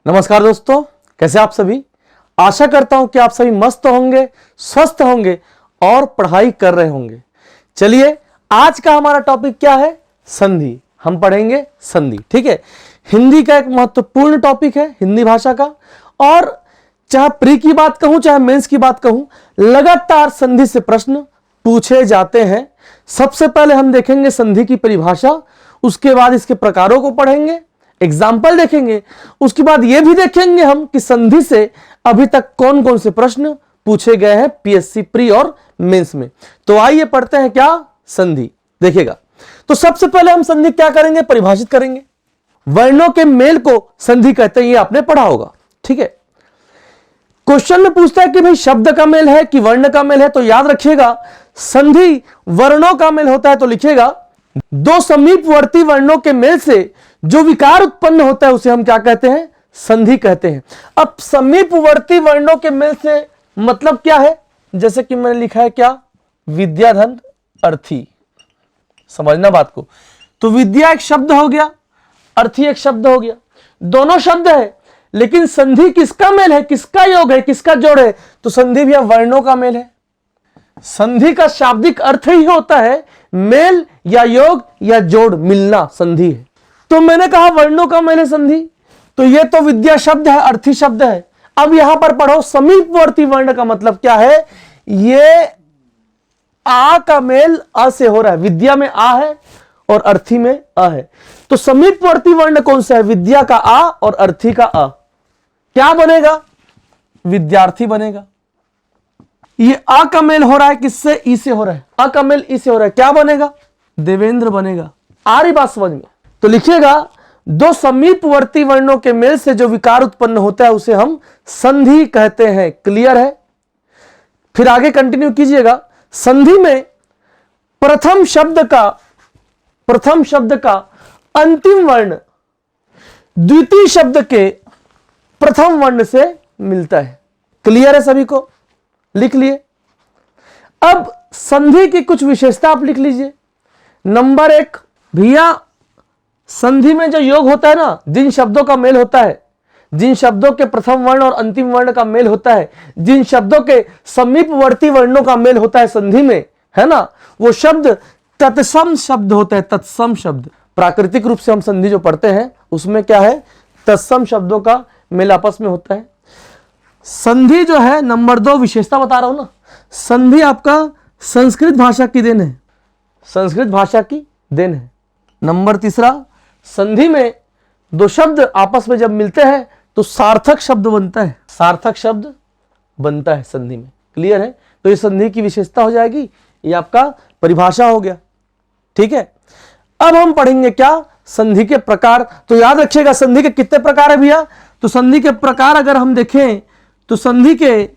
नमस्कार दोस्तों, कैसे आप सभी। आशा करता हूं कि आप सभी मस्त होंगे, स्वस्थ होंगे और पढ़ाई कर रहे होंगे। चलिए, आज का हमारा टॉपिक क्या है? संधि। हम पढ़ेंगे संधि। ठीक है, हिंदी का एक महत्वपूर्ण टॉपिक है, हिंदी भाषा का। और चाहे प्री की बात कहूं चाहे मेंस की बात कहूं, लगातार संधि से प्रश्न पूछे जाते हैं। सबसे पहले हम देखेंगे संधि की परिभाषा, उसके बाद इसके प्रकारों को पढ़ेंगे, एग्जाम्पल देखेंगे, उसके बाद यह भी देखेंगे हम कि संधि से अभी तक कौन कौन से प्रश्न पूछे गए हैं पीएससी प्री और मेंस में। तो आइए पढ़ते हैं क्या संधि। देखिएगा, तो सबसे पहले हम संधि क्या करेंगे? परिभाषित करेंगे। वर्णों के मेल को संधि कहते हैं, ये आपने पढ़ा होगा। ठीक है, क्वेश्चन में पूछता है कि भाई शब्द का मेल है कि वर्ण का मेल है, तो याद रखिएगा संधि वर्णों का मेल होता है। तो लिखिएगा, दो समीपवर्ती वर्णों के मेल से जो विकार उत्पन्न होता है उसे हम क्या कहते हैं? संधि कहते हैं। अब समीपवर्ती वर्णों के मेल से मतलब क्या है? जैसे कि मैंने लिखा है क्या? विद्याधन अर्थी। समझना बात को। तो विद्या एक शब्द हो गया, अर्थी एक शब्द हो गया, दोनों शब्द है, लेकिन संधि किसका मेल है, किसका योग है, किसका जोड़ है? तो संधि भी वर्णों का मेल है। संधि का शाब्दिक अर्थ ही होता है मेल या योग या जोड़, मिलना संधि है। तो मैंने कहा वर्णों का मेल है संधि, तो ये तो विद्या शब्द है, अर्थी शब्द है। अब यहां पर पढ़ो समीपवर्ती वर्ण का मतलब क्या है? ये आ का मेल अ से हो रहा है। विद्या में आ है और अर्थी में अ है, तो समीपवर्ती वर्ण कौन सा है? विद्या का आ और अर्थी का अ। क्या बनेगा? विद्यार्थी बनेगा। ये अ का मेल हो रहा है किससे? ई से हो रहा है। अ का मेल ई से हो रहा है, क्या बनेगा? देवेंद्र बनेगा। आ रही बात समझ में? तो लिखिएगा, दो समीपवर्ती वर्णों के मेल से जो विकार उत्पन्न होता है उसे हम संधि कहते हैं। क्लियर है? फिर आगे कंटिन्यू कीजिएगा। संधि में प्रथम शब्द का अंतिम वर्ण द्वितीय शब्द के प्रथम वर्ण से मिलता है। क्लियर है सभी को? लिख लिए। अब संधि की कुछ विशेषता आप लिख लीजिए। नंबर 1, भैया संधि में जो योग होता है ना, जिन शब्दों का मेल होता है, जिन शब्दों के प्रथम वर्ण और अंतिम वर्ण का मेल होता है, जिन शब्दों के समीपवर्ती वर्णों का मेल होता है संधि में, है ना, वो शब्द तत्सम शब्द होता है। तत्सम शब्द, प्राकृतिक रूप से हम संधि जो पढ़ते हैं उसमें क्या है? तत्सम शब्दों का मेल आपस में होता है। संधि जो है, नंबर 2 विशेषता बता रहा हूं ना, संधि आपका संस्कृत भाषा की देन है। संस्कृत भाषा की देन है। नंबर 3, संधि में दो शब्द आपस में जब मिलते हैं तो सार्थक शब्द बनता है। सार्थक शब्द बनता है संधि में। क्लियर है? तो ये संधि की विशेषता हो जाएगी, ये आपका परिभाषा हो गया। ठीक है, अब हम पढ़ेंगे क्या? संधि के प्रकार। तो याद रखिएगा संधि के कितने प्रकार है भैया? तो संधि के प्रकार अगर हम देखें तो संधि के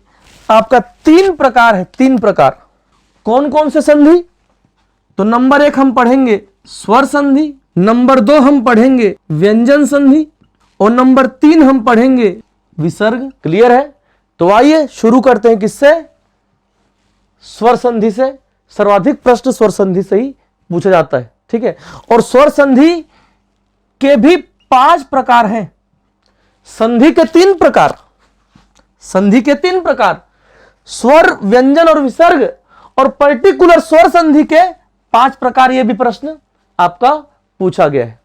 आपका 3 प्रकार है। 3 प्रकार। कौन कौन से संधि? तो नंबर 1 हम पढ़ेंगे स्वर संधि, नंबर 2 हम पढ़ेंगे व्यंजन संधि और नंबर 3 हम पढ़ेंगे विसर्ग। क्लियर है? तो आइए शुरू करते हैं किससे? स्वर संधि से। सर्वाधिक प्रश्न स्वर संधि से ही पूछा जाता है। ठीक है, और स्वर संधि के भी 5 प्रकार हैं। संधि के 3 प्रकार, संधि के 3 प्रकार, स्वर, व्यंजन और विसर्ग, और पर्टिकुलर स्वर संधि के 5 प्रकार। यह भी प्रश्न आपका पूछा गया है।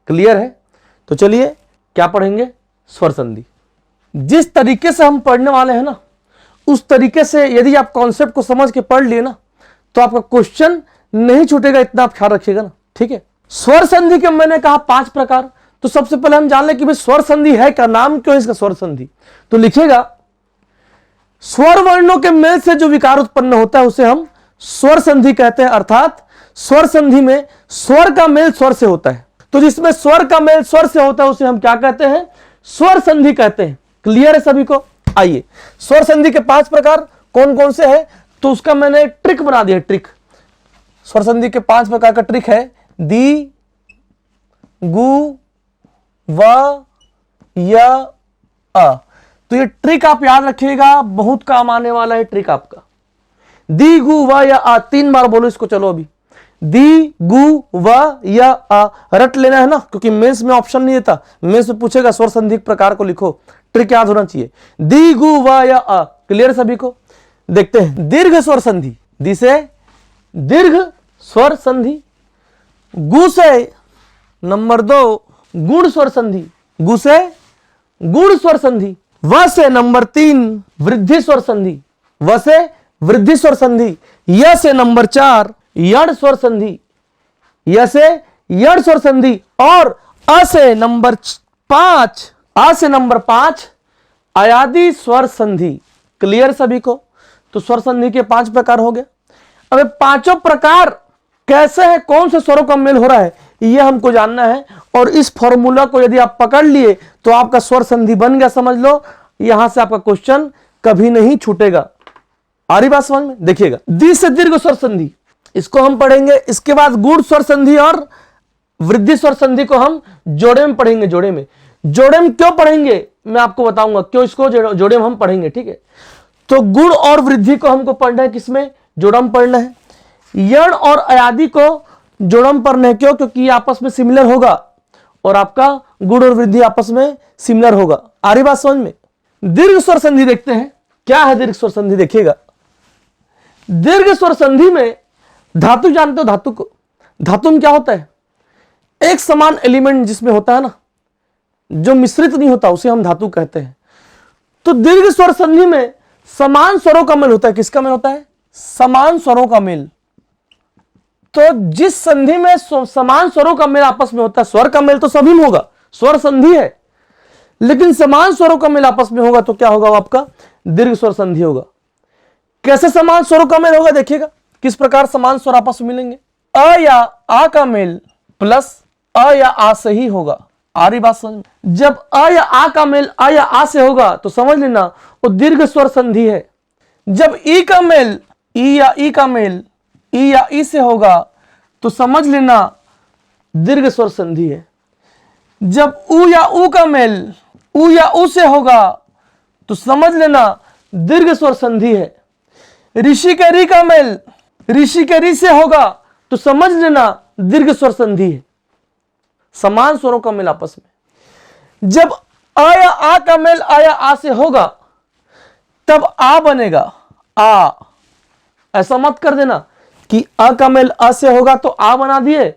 क्लियर है? तो चलिए क्या पढ़ेंगे? स्वर संधि। जिस तरीके से हम पढ़ने वाले हैं ना, उस तरीके से यदि आप कॉन्सेप्ट को समझ के पढ़ लिए ना, तो आपका क्वेश्चन नहीं छूटेगा, इतना आप ख्याल रखिएगा ना। ठीक है, स्वर संधि के मैंने कहा 5 प्रकार। तो सबसे पहले हम जान लें कि भाई स्वर संधि है क्या, नाम क्यों है इसका स्वर संधि। तो लिखिएगा, स्वर वर्णों के मेल से जो विकार उत्पन्न होता है उसे हम स्वर संधि कहते हैं। अर्थात स्वर संधि में स्वर का मेल स्वर से होता है। तो जिसमें स्वर का मेल स्वर से होता है उसे हम क्या कहते हैं? स्वर संधि कहते हैं। क्लियर है सभी को? आइए, स्वर संधि के 5 प्रकार कौन कौन से हैं, तो उसका मैंने एक ट्रिक बना दिया। ट्रिक, स्वर संधि के 5 प्रकार का ट्रिक है दी, गु, व, य, अ। तो ये ट्रिक आप याद रखिएगा, बहुत काम आने वाला है ट्रिक आपका। दी, गु, व या आ, 3 बार बोलो इसको। चलो अभी, दी, गु, व या आ। रट लेना है ना, क्योंकि मेंस में ऑप्शन नहीं देता। मेंस में पूछेगा स्वर संधि प्रकार को लिखो, ट्रिक याद होना चाहिए। दी, गु, व या आ। क्लियर सभी को? देखते हैं दीर्घ स्वर संधि। दी से दीर्घ स्वर संधि, गु से नंबर 2 गुण स्वर संधि, गु से गुण स्वर संधि, व से नंबर 3 वृद्धि स्वर संधि, व से वृद्धि स्वर संधि, य से नंबर 4 यण स्वर संधि, य से यण स्वर संधि, और अ से नंबर 5 अयादी स्वर संधि। क्लियर सभी को? तो स्वर संधि के 5 प्रकार हो गए। अब ये पांचों प्रकार कैसे है, कौन से स्वरों का मेल हो रहा है, ये हमको जानना है। और इस फॉर्मूला को यदि आप पकड़ लिए तो आपका स्वर संधि बन गया, समझ लो। यहां से आपका क्वेश्चन कभी नहीं छूटेगा। आ रही बात समझ में? देखिएगा, दी से दीर्घ स्वर संधि, इसको हम पढ़ेंगे। इसके बाद गुण स्वर संधि और वृद्धि स्वर संधि को हम जोड़े में पढ़ेंगे। जोड़े में क्यों पढ़ेंगे मैं आपको बताऊंगा, क्यों इसको जोड़े में हम पढ़ेंगे। ठीक है, तो गुण और वृद्धि को हमको पढ़ना है, किसमें? जोड़म पढ़ना है। यण और अयादी को जोड़म पढ़ना है, क्यों? क्योंकि आपस में सिमिलर होगा और आपका गुण और वृद्धि आपस में सिमिलर होगा। आ रही बात समझ में? दीर्घ स्वर संधि देखते हैं, क्या है दीर्घ स्वर संधि। देखिएगा, दीर्घ स्वर संधि में धातु जानते हो? धातु को, धातु में क्या होता है? एक समान एलिमेंट जिसमें होता है ना, जो मिश्रित नहीं होता, उसे हम धातु कहते हैं। तो दीर्घ स्वर संधि में समान स्वरों का मेल होता है। किसका मेल होता है? समान स्वरों का मेल। तो जिस संधि में समान स्वरों का मेल आपस में होता है, स्वर का मेल तो सभी में होगा, स्वर संधि है, लेकिन समान स्वरों का मेल आपस में होगा तो क्या होगा? आपका दीर्घ स्वर संधि होगा। कैसे समान स्वरों का मेल होगा? देखिएगा किस प्रकार समान स्वर आपस में मिलेंगे। अ या आ का मेल प्लस अ या आ से ही होगा। आ रही बात समझ में? जब अ या आ का मेल अ या आ से होगा तो समझ लेना वो दीर्घ स्वर संधि है। जब ई का मेल ई या ई का मेल ई या ई से होगा तो समझ लेना दीर्घ स्वर संधि है। जब उ या उ का मेल उ या उ से होगा तो समझ लेना दीर्घ स्वर संधि है। ऋषि के री का मेल ऋषि के री से होगा तो समझ लेना दीर्घ स्वर संधि है। समान स्वरों का मेल आपस में। जब आ या आ का मेल आ या आ से होगा तब आ बनेगा आ। ऐसा मत कर देना कि अ का मेल अ से होगा तो आ बना दिए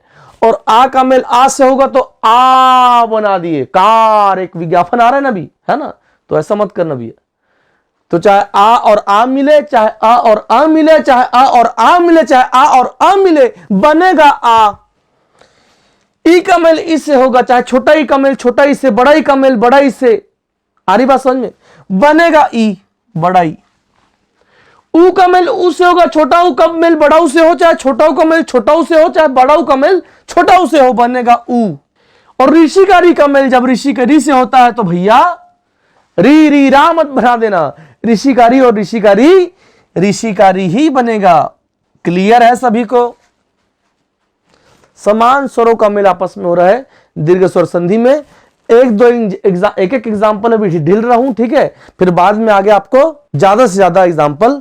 और आ का मेल आ से होगा तो आ बना दिए। कार एक विज्ञापन आ रहा है ना अभी, है ना? तो ऐसा मत करना भैया। तो चाहे आ और आ मिले, चाहे आ और आ मिले, चाहे आ और आ मिले, चाहे आ और आ मिले, बनेगा आ। ई का मेल ई से होगा, चाहे छोटा ई का मेल छोटा ई से, बड़ा ई का मेल बड़ा ई से। आ रही बात समझ में? बनेगा ई, बड़ा ई। ऊ का मेल ऊ से होगा, छोटा ऊ का मेल बड़ा ऊ से हो, चाहे छोटा ऊ का मेल छोटा ऊ से हो, चाहे बड़ा ऊ का मेल छोटा ऊ से हो, बनेगा ऊ। और ऋषि का री का मेल जब ऋषि का री से होता है तो भैया री री रा मत बना देना, ऋषि का री और ऋषि का री ही बनेगा। क्लियर है सभी को? समान स्वरों का मेल आपस में हो रहा है दीर्घ स्वर संधि में। एक एक एग्जाम्पल अभी ढील रहा हूं, ठीक है? फिर बाद में आगे आपको ज्यादा से ज्यादा एग्जाम्पल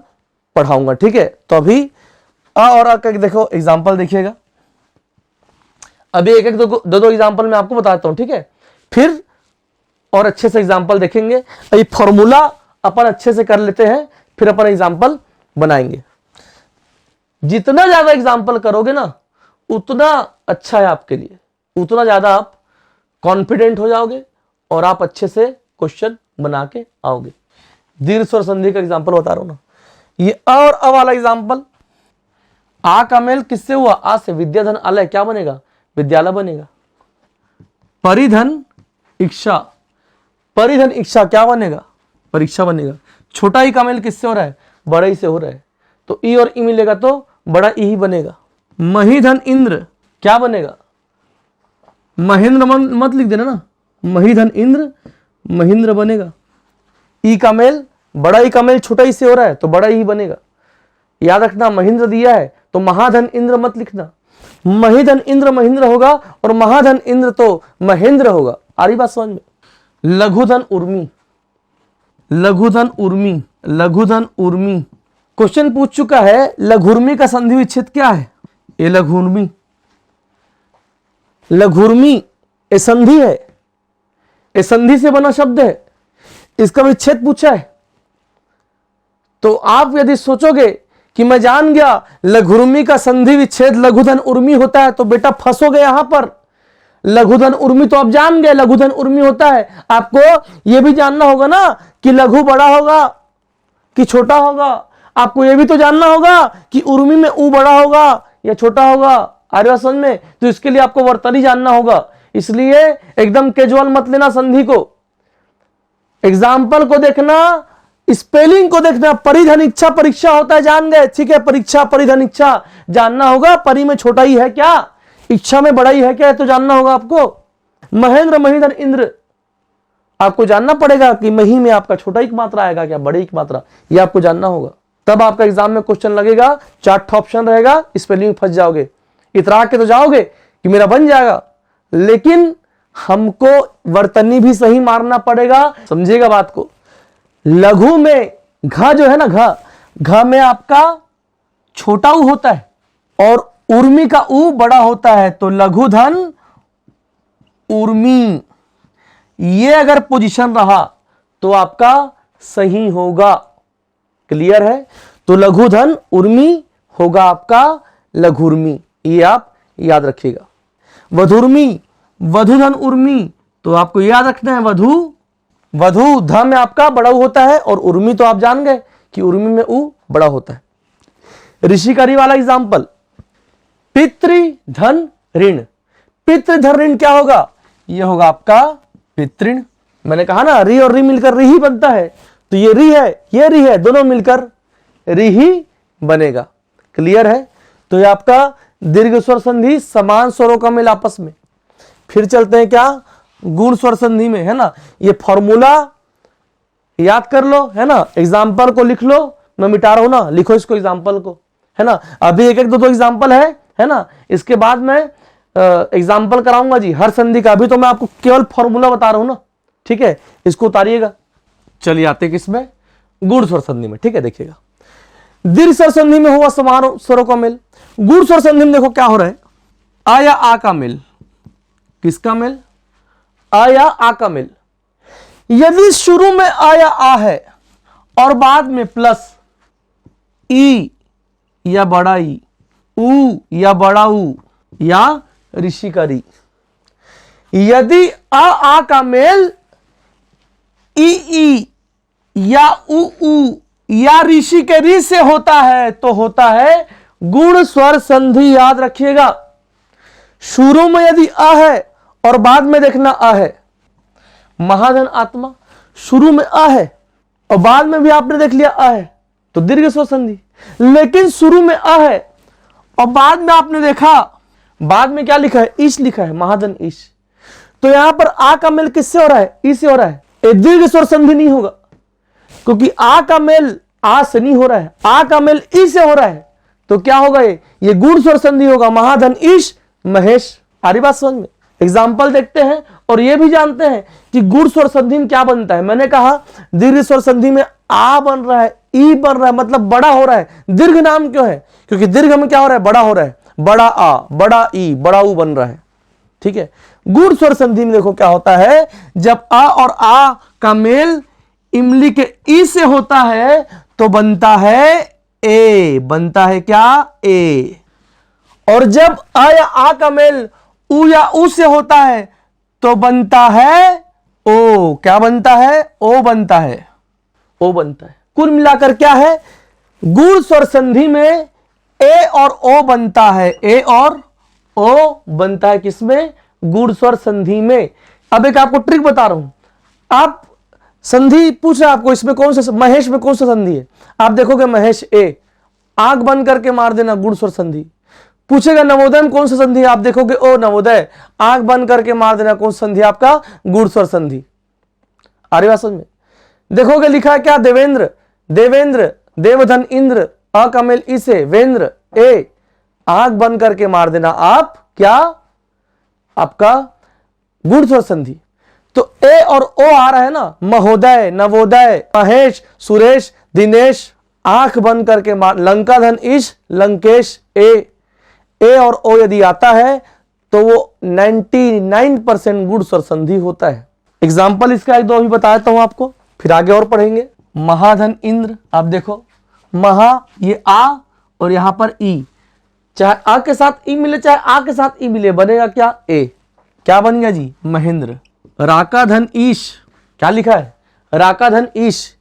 पढ़ाऊंगा, ठीक है? तो अभी आ और आ का देखो एग्जाम्पल देखिएगा। अभी एक एक दो एग्जाम्पल मैं आपको बताता हूं, ठीक है? फिर और अच्छे से एग्जाम्पल देखेंगे। अभी फॉर्मूला अपन अच्छे से कर लेते हैं, फिर अपन एग्जाम्पल बनाएंगे। जितना ज्यादा एग्जाम्पल करोगे ना उतना अच्छा है आपके लिए, उतना ज्यादा आप कॉन्फिडेंट हो जाओगे और आप अच्छे से क्वेश्चन बना के आओगे। दीर्घ स्वर संधि का एग्जाम्पल बता रहा हूं ना, ये अ और अ वाला एग्जाम्पल। आ का मेल किससे हुआ? आ से। विद्याधन आलय क्या बनेगा? विद्यालय बनेगा। परिधन इच्छा, परिधन इच्छा क्या बनेगा? परीक्षा बनेगा। छोटा ई का मेल किससे हो रहा है? बड़ा ई से हो रहा है, तो ई और ई मिलेगा तो बड़ा ई ही बनेगा। महीधन इंद्र क्या बनेगा? महेंद्र मत लिख देना ना, महीधन इंद्र महेंद्र बनेगा। ई का मेल बड़ा ई का मेल छोटा ई से हो रहा है तो बड़ा ही बनेगा। याद रखना, महेंद्र दिया है तो महाधन इंद्र मत लिखना, महीधन इंद्र महेंद्र होगा और महाधन इंद्र तो महेंद्र होगा। आ रही बात समझ में? लघुधन उर्मी, लघुधन उर्मी, लघुधन उर्मी। क्वेश्चन पूछ चुका है लघुर्मी का संधि विच्छेद क्या है? ये लघुर्मी, लघुर्मी ये संधि है, ये संधि से बना शब्द है, इसका विच्छेद पूछा है। तो आप यदि सोचोगे कि मैं जान गया लघुर्मी का संधि विच्छेद लघुधन उर्मी होता है, तो बेटा फंसोगे यहां पर। लघुधन उर्मी तो आप जान गए लघुधन उर्मी होता है, आपको यह भी जानना होगा ना कि लघु बड़ा होगा कि छोटा होगा। आपको यह भी तो जानना होगा कि उर्मी में ऊ बड़ा होगा या छोटा होगा। आर्य समझ में? तो इसके लिए आपको वर्तनी जानना होगा। इसलिए एकदम कैजुअल मत लेना संधि को, एग्जाम्पल को देखना, स्पेलिंग को देखना। परिधन इच्छा परीक्षा होता है, जान गए, ठीक है। परीक्षा परिधन इच्छा जानना होगा। परि में छोटा ही है क्या, इच्छा में बड़ा ही है क्या, तो जानना होगा आपको। महेंद्र महीधन इंद्र, आपको जानना पड़ेगा कि मही में आपका छोटा ही मात्रा आएगा क्या, बड़ी मात्रा, ये आपको जानना होगा। तब आपका एग्जाम में क्वेश्चन लगेगा, 4 ऑप्शन रहेगा, स्पेलिंग फंस जाओगे। इतरा के तो जाओगे कि मेरा बन जाएगा, लेकिन हमको वर्तनी भी सही मारना पड़ेगा। समझिएगा बात को। लघु में घ जो है ना, घ में आपका छोटा ऊ होता है और उर्मी का ऊ बड़ा होता है, तो लघुधन उर्मी, ये अगर पोजीशन रहा तो आपका सही होगा। क्लियर है? तो लघुधन उर्मी होगा आपका लघुर्मी, ये आप याद रखिएगा। वधुर्मी, वधुधन उर्मी, तो आपको याद रखना है वधु ध में आपका बड़ा ऊ होता है और उर्मी तो आप जान गए कि उर्मी में ऊ बड़ा होता है। ऋषिकारी वाला एग्जाम्पल, पितृधन ऋण। पितृधन ऋण क्या होगा, यह होगा आपका पितृण। मैंने कहा ना री और री मिलकर री ही बनता है, तो ये री है, ये री है, दोनों मिलकर री ही बनेगा। क्लियर है? तो ये आपका दीर्घ स्वर संधि, समान स्वरों का मेल आपस में। फिर चलते हैं क्या, गुण स्वर संधि में, है ना। ये फॉर्मूला याद कर लो, है ना। एग्जाम्पल को लिख लो, मैं मिटा रहा हूं ना, लिखो इसको एग्जाम्पल को, है ना। अभी एक एक दो एग्जाम्पल है ना। इसके बाद मैं एग्जाम्पल कराऊंगा जी हर संधि का। अभी तो मैं आपको केवल फॉर्मूला बता रहा हूं ना, ठीक है। इसको उतारिएगा। चलिए आते किसमें, गुण स्वर संधि में, ठीक है। देखिएगा, दीर्घ स्वर संधि में हुआ समान स्वरों का मेल। गुण स्वर संधि में देखो क्या हो रहा है, आ या आ का मेल। किसका मेल, आ या आ का मेल। यदि शुरू में आ या आ है और बाद में प्लस ई या बड़ा ई, ऊ या बड़ा ऊ या ऋषि का री। यदि आ का मेल ई या ऊ या ऋषि के री से होता है तो होता है गुण स्वर संधि। याद रखिएगा, शुरू में यदि आ है और बाद में देखना आ है। महाधन आत्मा, शुरू में आ है और बाद में भी आपने देख लिया आ है, तो दीर्घ स्वर संधि। लेकिन शुरू में आ है और बाद में आपने देखा, बाद में क्या लिखा है, ईश लिखा है, महाधन ईश। तो यहां पर आ का मेल किससे हो रहा है, ई से हो रहा है। ये दीर्घ स्वर संधि नहीं होगा, क्योंकि आ का मेल आ से नहीं हो रहा है, आ का मेल ई से हो रहा है। तो क्या होगा, ये गुण स्वर संधि होगा, महाधन ईश महेश। आ रही बात समझ में? एग्जाम्पल देखते हैं और ये भी जानते हैं कि गुण स्वर संधि में क्या बनता है। मैंने कहा दीर्घ स्वर संधि में आ बन रहा है, ई बन रहा है, मतलब बड़ा हो रहा है। दीर्घ नाम क्यों है, क्योंकि दीर्घ में क्या हो रहा है, बड़ा हो रहा है। बड़ा आ, बड़ा ई, बड़ा ऊ बन रहा है, ठीक है। गुण स्वर संधि में देखो क्या होता है, जब आ और आ का मेल इमली के ई से होता है तो बनता है ए, बनता है क्या, ए। और जब आ या आ का मेल ऊ या ऊ से होता है तो बनता है ओ। क्या बनता है, ओ बनता है, ओ बनता है। कुल मिलाकर क्या है, गुण स्वर संधि में ए और ओ बनता है, ए और ओ बनता है किसमें, गुण स्वर संधि में। अब एक आपको ट्रिक बता रहा हूं, आप संधि पूछ रहे आपको इसमें कौन सा, महेश में कौन सा संधि है। आप देखोगे महेश ए, आंख बंद करके मार देना गुण स्वर संधि। पूछेगा नवोदय में कौन सा संधि है, आप देखोगे ओ नवोदय, आंख बंद करके मार देना कौन सा संधि, आपका गुण स्वर संधि। आ रही बात समझ में? देखोगे लिखा है क्या, देवेंद्र, देवेंद्र, देवधन इंद्र, अ का मेल ई से, वेंद्र ए, आंख बंद करके मार देना आप क्या, आपका गुण स्वर संधि। तो ए और ओ आ रहा है ना, महोदय, नवोदय, महेश, सुरेश, दिनेश, आंख बंद करके मार, लंका धन ईश, लंकेश ए, ए और ओ यदि आता है तो वो 99% गुण स्वर संधि होता है। एग्जाम्पल इसका एक दो अभी बताता हूं आपको, फिर आगे और पढ़ेंगे। महाधन इंद्र, आप देखो महा ये आ और यहां पर ई, चाहे आ के साथ ई मिले चाहे आ के साथ ई मिले, बनेगा क्या ए, क्या बन गया जी महेंद्र। राका धन ईश, क्या लिखा है राका धन ईश,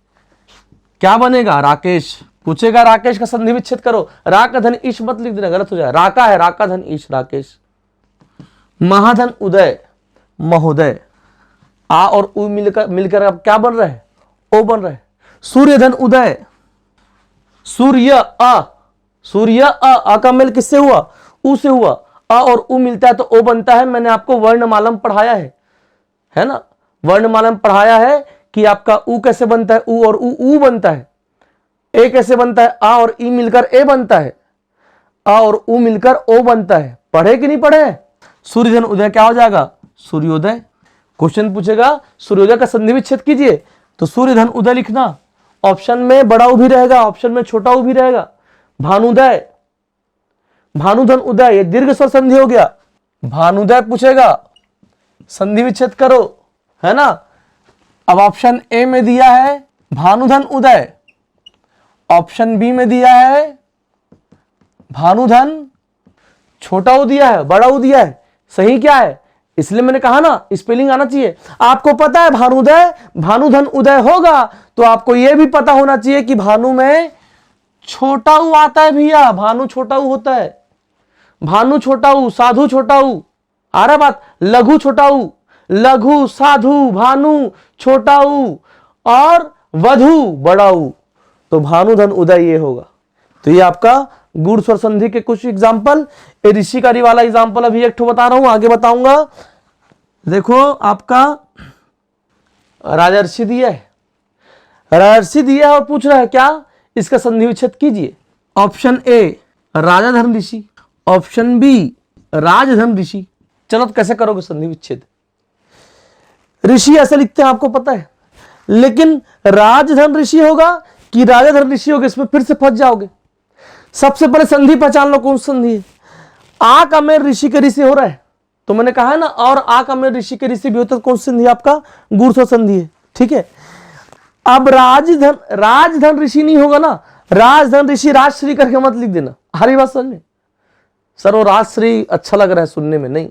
क्या बनेगा राकेश। पूछेगा राकेश का संधि विच्छेद करो, राका धन ईश मत लिख देना, गलत हो जाए, राका है राका धन ईश राकेश। महाधन उदय महोदय, आ और उ मिलकर अब क्या बन रहा है ओ बन रहा है। सूर्यधन उदय, सूर्य आ, सूर्य आ का मेल किससे हुआ उ से हुआ, आ और उ मिलता है तो ओ बनता है। मैंने आपको वर्णमालम पढ़ाया है ना, वर्णमालम पढ़ाया है कि आपका उ कैसे बनता है, उ और उ बनता है। ए कैसे बनता है, आ और ई मिलकर ए बनता है, आ और उ मिलकर ओ बनता है। पढ़े कि नहीं पढ़े। सूर्यधन उदय क्या हो जाएगा सूर्योदय। क्वेश्चन पूछेगा सूर्योदय का संधि विच्छेद कीजिए, तो सूर्यधन उदय लिखना, ऑप्शन में बड़ा उ भी रहेगा, ऑप्शन में छोटा उ भी रहेगा। भानुदय, भानुधन उदय, ये दीर्घ स्वर संधि हो गया। भानुदय पूछेगा संधि विच्छेद करो, है ना। अब ऑप्शन ए में दिया है भानुधन उदय, ऑप्शन बी में दिया है भानुधन, छोटा उ दिया है बड़ा उ दिया है, सही क्या है। इसलिए मैंने कहा ना स्पेलिंग आना चाहिए। आपको पता है भानुदय भानुधन उदय होगा तो आपको यह भी पता होना चाहिए कि भानु में छोटा उ आता है भैया, भानु छोटा उ होता है, भानु छोटा उ, साधु छोटा उ, आ रहा बात, लघु छोटा उ, लघु साधु भानु छोटा उ और वधु बड़ा उ, तो भानुधन उदय ये होगा। तो ये आपका गुण स्वर संधि के कुछ एग्जाम्पल। ऋषिकारी वाला एग्जाम्पल अभी एक ठो बता रहा हूं, आगे बताऊंगा। देखो आपका राजर्षि दिया है, राजर्षि दिया है और पूछ रहा है क्या इसका संधि विच्छेद कीजिए। ऑप्शन ए राजाधन ऋषि, ऑप्शन बी राजधन ऋषि। चलो तो कैसे करोगे संधि विच्छेद। ऋषि ऐसे लिखते हैं आपको पता है, लेकिन राजधन ऋषि होगा कि राजाधन ऋषि होगा, इसमें फिर से फंस जाओगे। सबसे पहले संधि पहचान लो कौन संधि है। आ का मेल ऋषि के ऋषि हो रहा है, तो मैंने कहा है ना, और आ का मेल ऋषि के ऋषि भी होता है, कौन संधि आपका गुण स्वर संधि है। ठीक है, अब राजधन ऋषि नहीं होगा ना, राजधन ऋषि राजश्री करके मत लिख देना। हरी बात समझ में सर, वो राजश्री अच्छा लग रहा है सुनने में, नहीं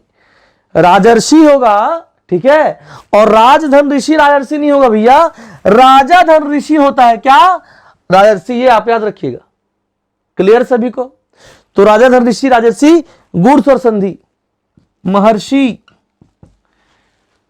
राजर्षि होगा। ठीक है, और राजधन ऋषि राजर्षि नहीं होगा भैया, राजाधन ऋषि होता है क्या राजर्षि, ये आप याद रखिएगा। क्लियर सभी को। तो राजाधन ऋषि राजर्षि गुण स्वर संधि। महर्षि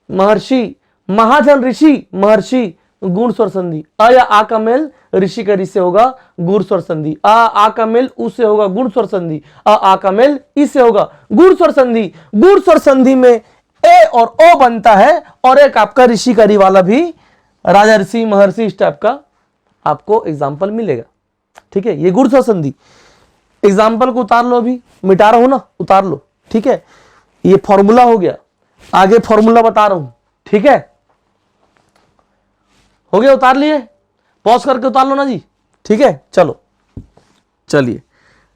महर्षि, महाधन ऋषि महर्षि गुण स्वर संधि। अ या आ का मेल ऋषि का ऋषि होगा गुण स्वर संधि, आ का मेल उ से होगा गुण स्वर संधि, आ का मेल ई से होगा गुण स्वर संधि। गुण स्वर संधि में ए और ओ बनता है, और एक आपका ऋषि करी वाला भी राजर्षि महर्षि इस टाइप का आपको एग्जाम्पल मिलेगा। ठीक है, ये गुण स्वर संधि। एग्जाम्पल को उतार लो, अभी मिटा रहा हूं ना, उतार लो। ठीक है, ये फॉर्मूला हो गया, आगे फॉर्मूला बता रहा हूं। ठीक है, हो गया, उतार लिए, पॉज करके उतार लो ना जी। ठीक है, चलो चलिए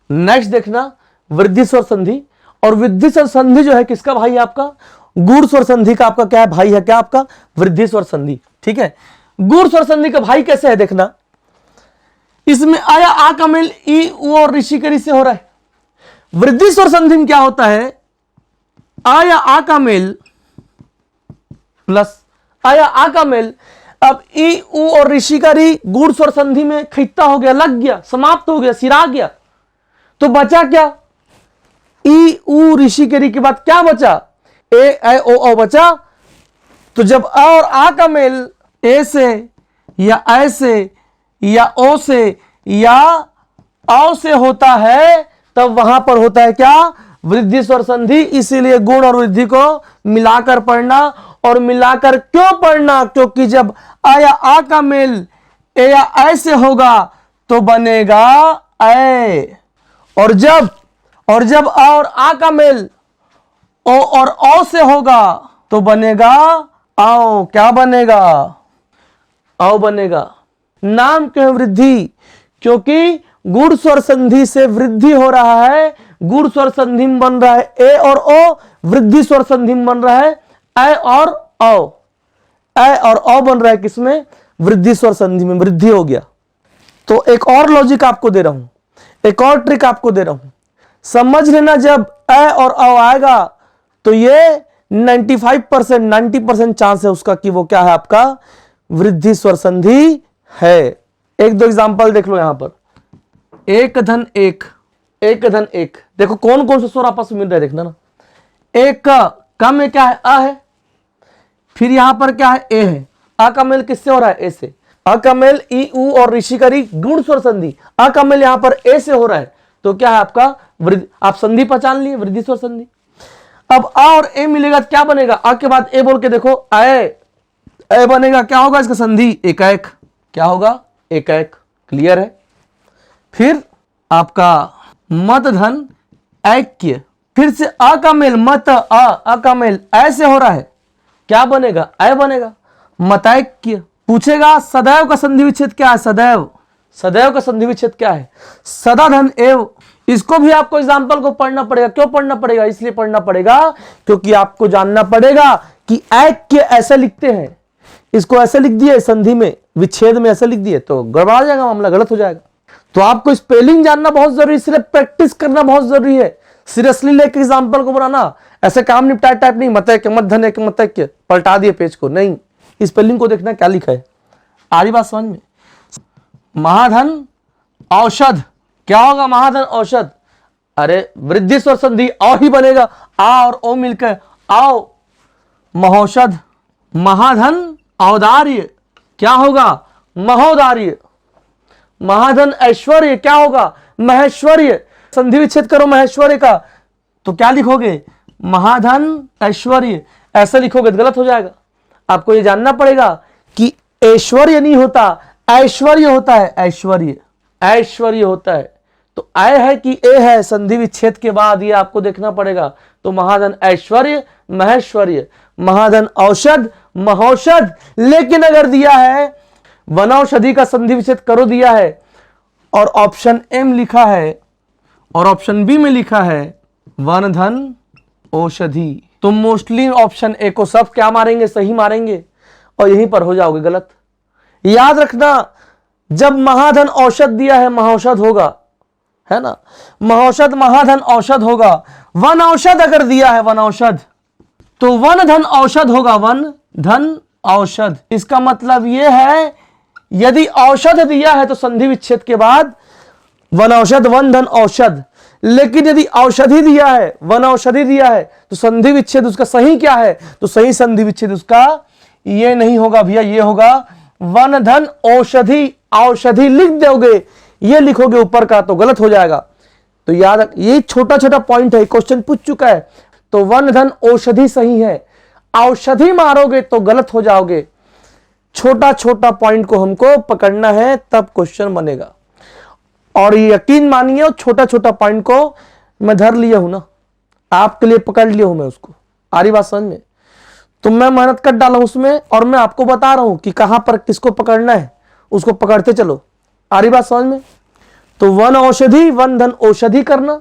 नेक्स्ट देखना वृद्धि स्वर संधि। और वृद्धि स्वर संधि जो है किसका भाई है आपका, गुण स्वर संधि का आपका क्या है भाई है, क्या आपका वृद्धि स्वर संधि। ठीक है, गुण स्वर संधि का भाई कैसे है देखना, इसमें आया आ का मेल ई उ और ऋषि के ऋषि हो रहा है। वृद्धि स्वर संधि में क्या होता है, आया आ का मेल प्लस आया आ का मेल, अब ई उ और ऋषि का ऋ गुण स्वर संधि में खित्ता हो गया, लग गया, समाप्त हो गया, सिरा गया, तो बचा क्या ई उ ऋषि के ऋ के बाद क्या बचा, ए ओ बचा। तो जब आ और आ का मेल ए से या ऐ से या ओ से या औ से होता है, तब वहां पर होता है क्या वृद्धि स्वर संधि। इसीलिए गुण और वृद्धि को मिलाकर पढ़ना, और मिलाकर क्यों पढ़ना, क्योंकि जब आ या आ का मेल ए या ऐ से होगा तो बनेगा ऐ, और जब आ और आ का मेल ओ और औ से होगा तो बनेगा आओ। क्या बनेगा, आओ बनेगा। नाम क्यों वृद्धि, क्योंकि गुण स्वर संधि से वृद्धि हो रहा है, गुण स्वर संधि में बन रहा है ए और ओ, वृद्धि स्वर संधि में बन रहा है ऐ और औ। ऐ और औ बन रहा है किसमें? वृद्धि स्वर संधि में, वृद्धि हो गया। तो एक और लॉजिक आपको दे रहा हूं, एक और ट्रिक आपको दे रहा हूं, समझ लेना। जब ऐ और औ आएगा तो ये 95% 90% चांस है उसका कि वो क्या है, आपका वृद्धि स्वर संधि है। एक दो एग्जांपल देख लो यहां पर, एक धन एक, एक धन एक, देखो कौन कौन से स्वर आपस में मिल रहे हैं, देखना ना। एक का में क्या है? अ है, फिर यहां पर क्या है? ए है। अ का मेल किससे हो रहा है? ए से। अ का मेल ई उ और ऋषि करी गुण स्वर संधि, अ का मेल यहां पर ए से हो रहा है, तो क्या है आपका वृद्धि। आप संधि पहचान लिए, वृद्धि स्वर संधि। अब अ और ए मिलेगा तो क्या बनेगा? अ के बाद ए बोल के देखो, ए बनेगा, क्या होगा इसका संधि? एकाएक। क्या होगा? एकाएक। क्लियर है? फिर आपका मत धन ऐक्य, फिर से अ का मेल मत अ का मेल ऐसे हो रहा है, क्या बनेगा? ऐ बनेगा, मतैक्य। पूछेगा सदैव का संधि विच्छेद क्या है? सदैव, सदैव का संधि विच्छेद क्या है? सदा धन एव। इसको भी आपको एग्जाम्पल को पढ़ना पड़ेगा। क्यों पढ़ना पड़ेगा? इसलिए पढ़ना पड़ेगा क्योंकि आपको जानना पड़ेगा कि ऐक्य ऐसे लिखते हैं, इसको ऐसे लिख दिए संधि में, विच्छेद में ऐसे लिख दिए तो गड़बड़ा जाएगा, मामला गलत हो जाएगा। तो आपको स्पेलिंग जानना बहुत जरूरी, इसलिए प्रैक्टिस करना बहुत जरूरी है। सीरियसली लेके एग्जाम्पल को बनाना, ऐसे काम निपटाए टाइप नहीं, मतैक्य मत धन एक मतैक्य पलटा दिए पेज को, नहीं, स्पेलिंग को देखना क्या लिखा है। आ रही बात समझ में? महाधन औषध, क्या होगा? महाधन औषध। अरे वृद्धि स्वर संधि औ ही बनेगा, आ और ओ मिलकर आओ, महौषध। महाधन औदार्य, क्या होगा? महोदार्य। महाधन ऐश्वर्य, क्या होगा? महेश्वर्य। संधि विच्छेद करो महेश्वर्य का तो क्या लिखोगे? महाधन ऐश्वर्य। ऐसे लिखोगे तो गलत हो जाएगा। आपको ये जानना पड़ेगा कि ऐश्वर्य नहीं होता, ऐश्वर्य होता है, ऐश्वर्य, ऐश्वर्य होता है। तो ऐ है कि ए है, संधि विच्छेद के बाद ये आपको देखना पड़ेगा। तो महाधन ऐश्वर्य, महेश्वर्य, महाधन औषध, महौषध। लेकिन अगर दिया है वनौषधि का संधि विच्छेद करो दिया है और ऑप्शन एम लिखा है और ऑप्शन बी में लिखा है वन धन औषधि, तो मोस्टली ऑप्शन ए को सब क्या मारेंगे? सही मारेंगे और यहीं पर हो जाओगे गलत। याद रखना, जब महाधन औषध दिया है महौषध होगा, है ना? महौषध महाधन औषध होगा। वन औषध अगर दिया है वन औषध तो वन धन औषध होगा, वन धन औषध। इसका मतलब यह है यदि औषध दिया है तो संधि विच्छेद के बाद वन औषध वन धन औषध। लेकिन यदि औषधि दिया है, वन औषधि दिया है तो संधि विच्छेद उसका सही क्या है? तो सही संधि विच्छेद उसका ये नहीं होगा भैया, ये होगा वन धन औषधि। औषधि लिख दोगे, ये लिखोगे ऊपर का तो गलत हो जाएगा। तो याद, ये छोटा छोटा पॉइंट है, क्वेश्चन पूछ चुका है। तो वन धन औषधि सही है, औषधि मारोगे तो गलत हो जाओगे। छोटा छोटा पॉइंट को हमको पकड़ना है तब क्वेश्चन बनेगा। और यकीन मानिए छोटा छोटा पॉइंट को मैं धर लिया हूं ना, आपके लिए पकड़ लिया हूं मैं उसको। आ रही बात समझ में? तो मैं मेहनत कर डाला हूं उसमें और मैं आपको बता रहा हूं कि कहां पर किसको पकड़ना है, उसको पकड़ते चलो। आ रही बात समझ में? तो वन औषधि वन धन औषधि करना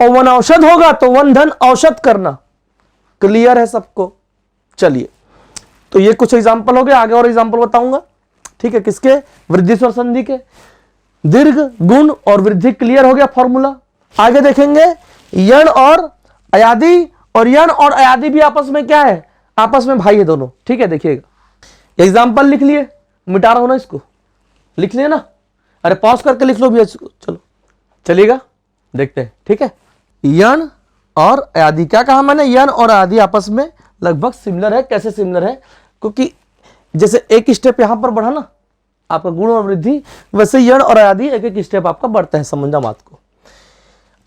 और वन औषध होगा तो वन धन औषध करना। क्लियर है सबको? चलिए, तो ये कुछ एग्जाम्पल हो गए, आगे और एग्जाम्पल बताऊंगा। ठीक है, किसके? वृद्धि स्वर संधि के। दीर्घ, गुण और वृद्धि क्लियर हो गया फॉर्मूला। आगे देखेंगे यण और अयादि, और यण और अयादि भी आपस में क्या है? आपस में भाई है दोनों। ठीक है, देखिएगा एग्जाम्पल लिख लिए, मिटा रहा हूं ना इसको, लिख लिए ना? अरे पॉज करके लिख लो भैया इसको, चलो चलिएगा देखते हैं। ठीक है, यण और अयादि, क्या कहा मैंने? यण और अयादि आपस में लगभग सिमिलर है। कैसे सिमिलर है? क्योंकि जैसे एक स्टेप यहां पर बढ़ा ना आपका गुण और वृद्धि, वैसे यण और अयादि एक एक स्टेप आपका बढ़ता है। समझना बात को।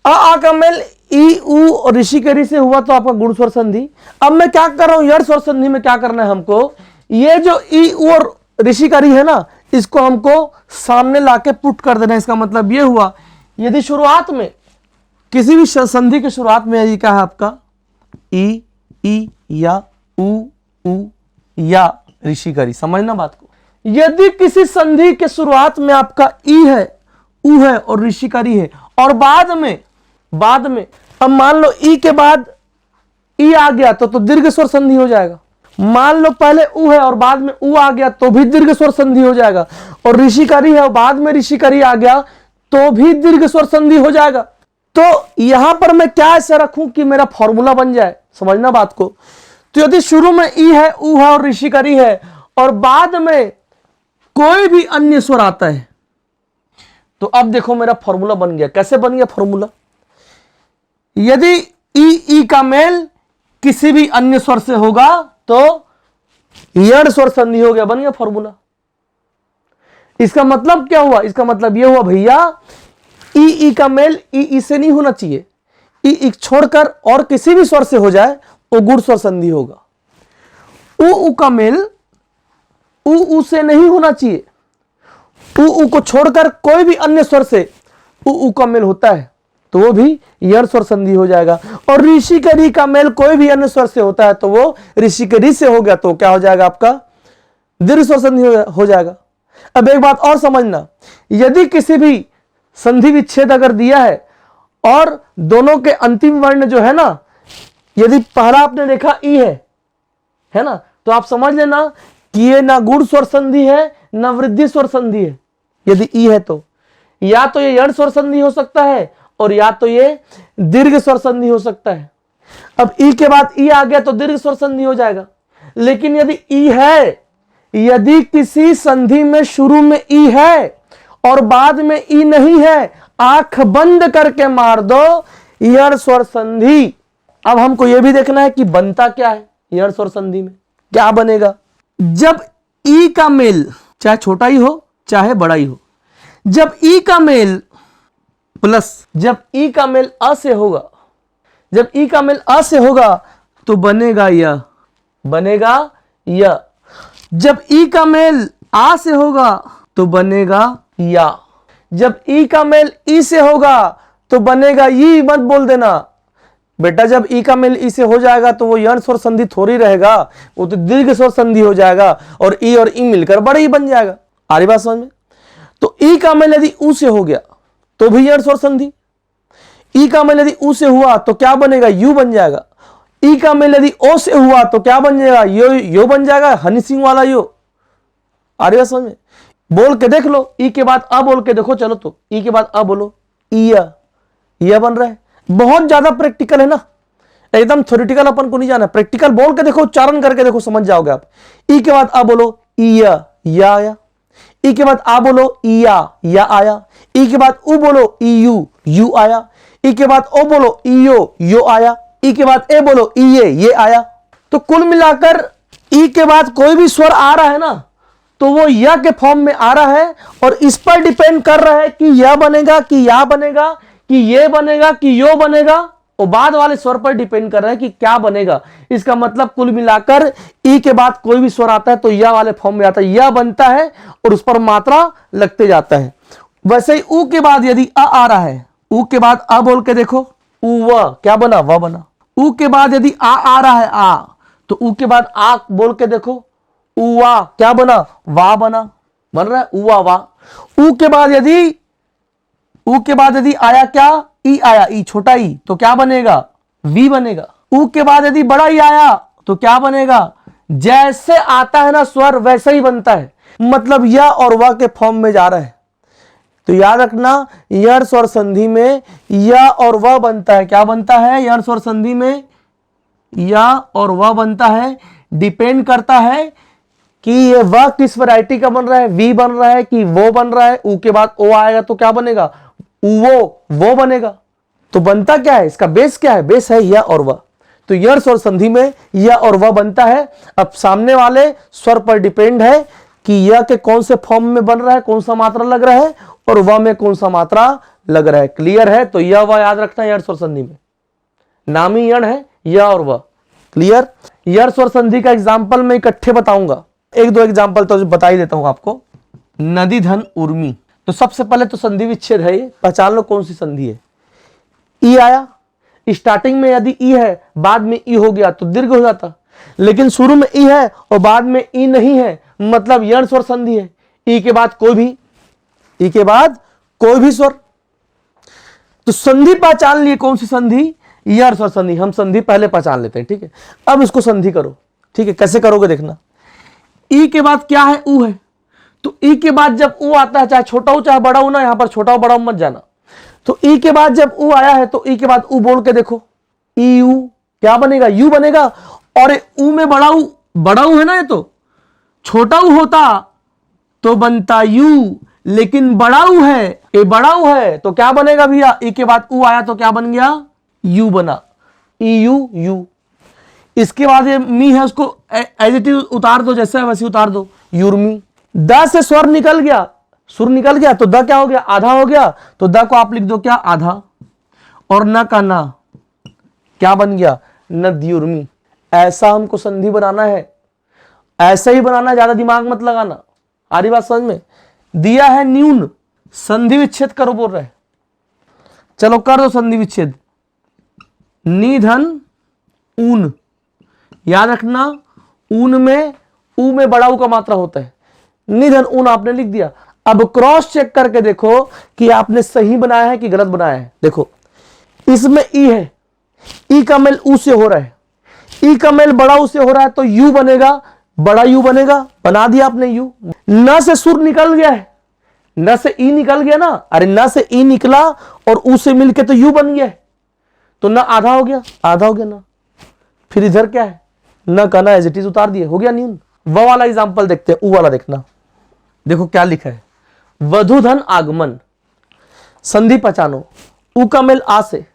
आ का मेल ई उ और ऋषि करी से हुआ तो आपका गुण स्वर संधि। अब मैं क्या कर रहा हूं? यण स्वर संधि में क्या करना है हमको? ये जो ई उ और ऋषि करी है ना, इसको हमको सामने लाके पुट कर देना है। इसका मतलब ये हुआ यदि शुरुआत में किसी भी संधि के शुरुआत में ये क्या है आपका? ई या उ या ऋषि करी। समझना बात को। यदि किसी संधि के शुरुआत में आपका ई है, उ है और ऋषि करी है और बाद में बाद में, अब मान लो ई के बाद ई आ गया तो दीर्घ स्वर संधि हो जाएगा। मान लो पहले उ है और बाद में उ आ गया तो भी दीर्घ स्वर संधि हो जाएगा। और ऋषिकरी है और बाद में ऋषिकरी आ गया तो भी दीर्घ स्वर संधि हो जाएगा। तो यहां पर मैं क्या ऐसा रखूं कि मेरा फॉर्मूला बन जाए, समझना बात को। तो यदि शुरू में ई है, उ है और ऋषिकरी है और बाद में कोई भी अन्य स्वर आता है, तो अब देखो मेरा फॉर्मूला बन गया। कैसे बन गया फॉर्मूला? यदि ई का मेल किसी भी अन्य स्वर से होगा तो यण स्वर संधि हो गया, बन गया फॉर्मूला। इसका मतलब क्या हुआ? इसका मतलब यह हुआ भैया ई का मेल ई से नहीं होना चाहिए। ई छोड़कर और किसी भी स्वर से हो जाए वो गुण स्वर संधि होगा। उ का मेल उ से नहीं होना चाहिए। उ को छोड़कर कोई भी अन्य स्वर से उ का मेल होता है तो वो भी यण स्वर संधि हो जाएगा। और ऋषिकरी का मेल कोई भी अन्य स्वर से होता है तो वो ऋषिकरी से हो गया तो क्या हो जाएगा? आपका दीर्घ स्वर संधि हो जाएगा। अब एक बात और समझना, यदि किसी भी संधि विच्छेद अगर दिया है और दोनों के अंतिम वर्ण जो है ना, यदि पहला आपने देखा ई है ना, तो आप समझ लेना कि ये ना गुण स्वर संधि है ना वृद्धि स्वर संधि है। यदि ई है तो या तो ये यण स्वर संधि हो सकता है और या तो ये दीर्घ स्वर संधि हो सकता है। अब ई के बाद ई आ गया तो दीर्घ स्वर संधि हो जाएगा। लेकिन यदि ई है, यदि किसी संधि में शुरू में ई है और बाद में ई नहीं है, आंख बंद करके मार दो यण स्वर संधि। अब हमको यह भी देखना है कि बनता क्या है यण स्वर संधि में, क्या बनेगा। जब ई का मेल चाहे छोटा ही हो चाहे बड़ा ही हो, जब ई का मेल प्लस जब ई का मेल अ से होगा, जब ई का मेल अ से होगा तो बनेगा यह, बनेगा यह। जब ई का मेल आ से होगा तो बनेगा या। जब ई का मेल ई से होगा तो बनेगा ई। मत बोल देना बेटा, जब ई का मेल ई से हो जाएगा तो वो यण स्वर संधि थोड़ी रहेगा, वो तो दीर्घ स्वर संधि हो जाएगा और ई मिलकर बड़ा ही बन जाएगा। आ रही बात समझ में? तो ई का मेल यदि उ से हो गया तो भी यण स्वर संधि। ई का मेल यदि उ से हुआ तो क्या बनेगा? यू बन जाएगा। ई का मेल यदि ओ से हुआ तो क्या बन जाएगा? यो बन जाएगा, हनी सिंह वाला यो। आ रही बात समझ में? बोल के देख लो, ई के बाद अ बोल के देखो। चलो तो ई के बाद अ बोलो, यह बन रहा है। बहुत ज्यादा प्रैक्टिकल है ना, एकदम थ्योरेटिकल अपन को नहीं जाना, प्रैक्टिकल बोल के देखो, उच्चारण करके देखो, समझ जाओगे आप। ई के बाद आ बोलो या आया। ई के बाद आ बोलो या आया। ई के बाद उ बोलो यू आया। ई के बाद ओ बोलो यो आया। ई के बाद ए बोलो ये आया। तो कुल मिलाकर ई के बाद कोई भी स्वर आ रहा है ना तो वो या के फॉर्म में आ रहा है और इस पर डिपेंड कर रहा है कि या बनेगा कि या बनेगा कि ये बनेगा कि यो बनेगा। वो बाद वाले स्वर पर डिपेंड कर रहा है कि क्या बनेगा। इसका मतलब कुल मिलाकर ई के बाद कोई भी स्वर आता है तो या वाले फॉर्म में आता है, या बनता है और उस पर मात्रा लगते जाता है। वैसे ही उ के बाद यदि आ रहा है, उ के बाद आ बोल के देखो, उ व क्या बना? व बना। उ के बाद यदि आ रहा है आ, तो उ के बाद आ बोल के देखो, उ वा क्या बना? वा बना, बन रहा है उवा वा। उ के बाद यदि आया क्या? ई आया, ई छोटा ई, तो क्या बनेगा? वी बनेगा। उ के बाद यदि बड़ा ई आया तो क्या बनेगा? जैसे आता है ना स्वर वैसे ही बनता है, मतलब या और वा के फॉर्म में जा रहा है। तो याद रखना यण स्वर संधि में या और व बनता है। क्या बनता है यण स्वर संधि में? या और व बनता है। डिपेंड करता है कि ये व किस वैरायटी का बन रहा है, वी बन रहा है कि वो बन रहा है। उ के बाद ओ आएगा तो क्या बनेगा? वो बनेगा। तो बनता क्या है? इसका बेस क्या है? बेस है या और व। तो यण स्वर संधि में या और व बनता है। अब सामने वाले स्वर पर डिपेंड है कि यह के कौन से फॉर्म में बन रहा है, कौन सा मात्रा लग रहा है, और व में कौन सा मात्रा लग रहा है। क्लियर है? तो यह व याद रखना है यण स्वर संधि में, नामी यण है यह और व। क्लियर? यण स्वर संधि का एग्जाम्पल मैं इकट्ठे बताऊंगा, एक दो एग्जाम्पल तो बता ही देता हूं आपको। नदी धन उर्मी, तो सबसे पहले तो संधि विच्छेद है, ये पहचान लो कौन सी संधि है। ई आया, स्टार्टिंग में यदि ई है बाद में ई हो गया तो दीर्घ हो जाता, लेकिन शुरू में ई है और बाद में ई नहीं है, मतलब यण स्वर संधि है। ई के बाद कोई भी स्वर। तो तो संधि पहचान लिए, कौन सी संधि? यह स्वर संधि। हम संधि पहले पहचान लेते हैं, ठीक है। अब इसको संधि करो, ठीक है। कैसे करोगे देखना। ई के बाद क्या है? ऊ है। तो ई के बाद जब ऊ आता है, चाहे छोटा हो चाहे बड़ा हो ना, यहां पर छोटा हो बड़ा हो मत जाना। तो ई के बाद जब ऊ आया है तो ई के बाद ऊ बोल के देखो, ई यू क्या बनेगा? यू बनेगा। और ऊ में बड़ा ऊ है ना, ये तो छोटा ऊ होता तो बनता यू, लेकिन बड़ा ऊ है, ये बड़ा ऊ है तो क्या बनेगा भैया? ई के बाद ऊ आया तो क्या बन गया? यू बना, ई यू यू। इसके बाद ये मी है, उसको एज इट इज उतार दो, जैसे वैसे उतार दो, यूर्मी। द से स्वर निकल गया, सुर निकल गया, तो द क्या हो गया? आधा हो गया। तो द को आप लिख दो क्या? आधा। और न का ना क्या बन गया? नद्युर्मी। ऐसा हमको संधि बनाना है, ऐसा ही बनाना, ज्यादा दिमाग मत लगाना। आ रही बात समझ में? दिया है न्यून, संधि विच्छेद करो बोल रहे। चलो कर दो संधि विच्छेद। निधन ऊन, याद रखना ऊन में ऊ में बड़ा ऊ का मात्रा होता है। निधन ऊन आपने लिख दिया। अब क्रॉस चेक करके देखो कि आपने सही बनाया है कि गलत बनाया है। देखो इसमें ई है, ई का मेल ऊ से हो रहा है, ई का मेल बड़ा ऊ से हो रहा है, तो यू बनेगा, बड़ा यू बनेगा। बना दिया आपने यू। न से सुर निकल गया है, न से ई निकल गया ना। अरे न से ई निकला और ऊ से मिलके तो यू बन गया है, तो न आधा हो गया, आधा हो गया ना। फिर इधर क्या है? न का ना एज इट इज उतार दिए, हो गया न्यून। वो वाला एग्जांपल देखते हैं, ऊ वाला देखना। देखो क्या लिखा है, वधुधन आगमन। संधि पहचानो। ऊ का मेल आ से,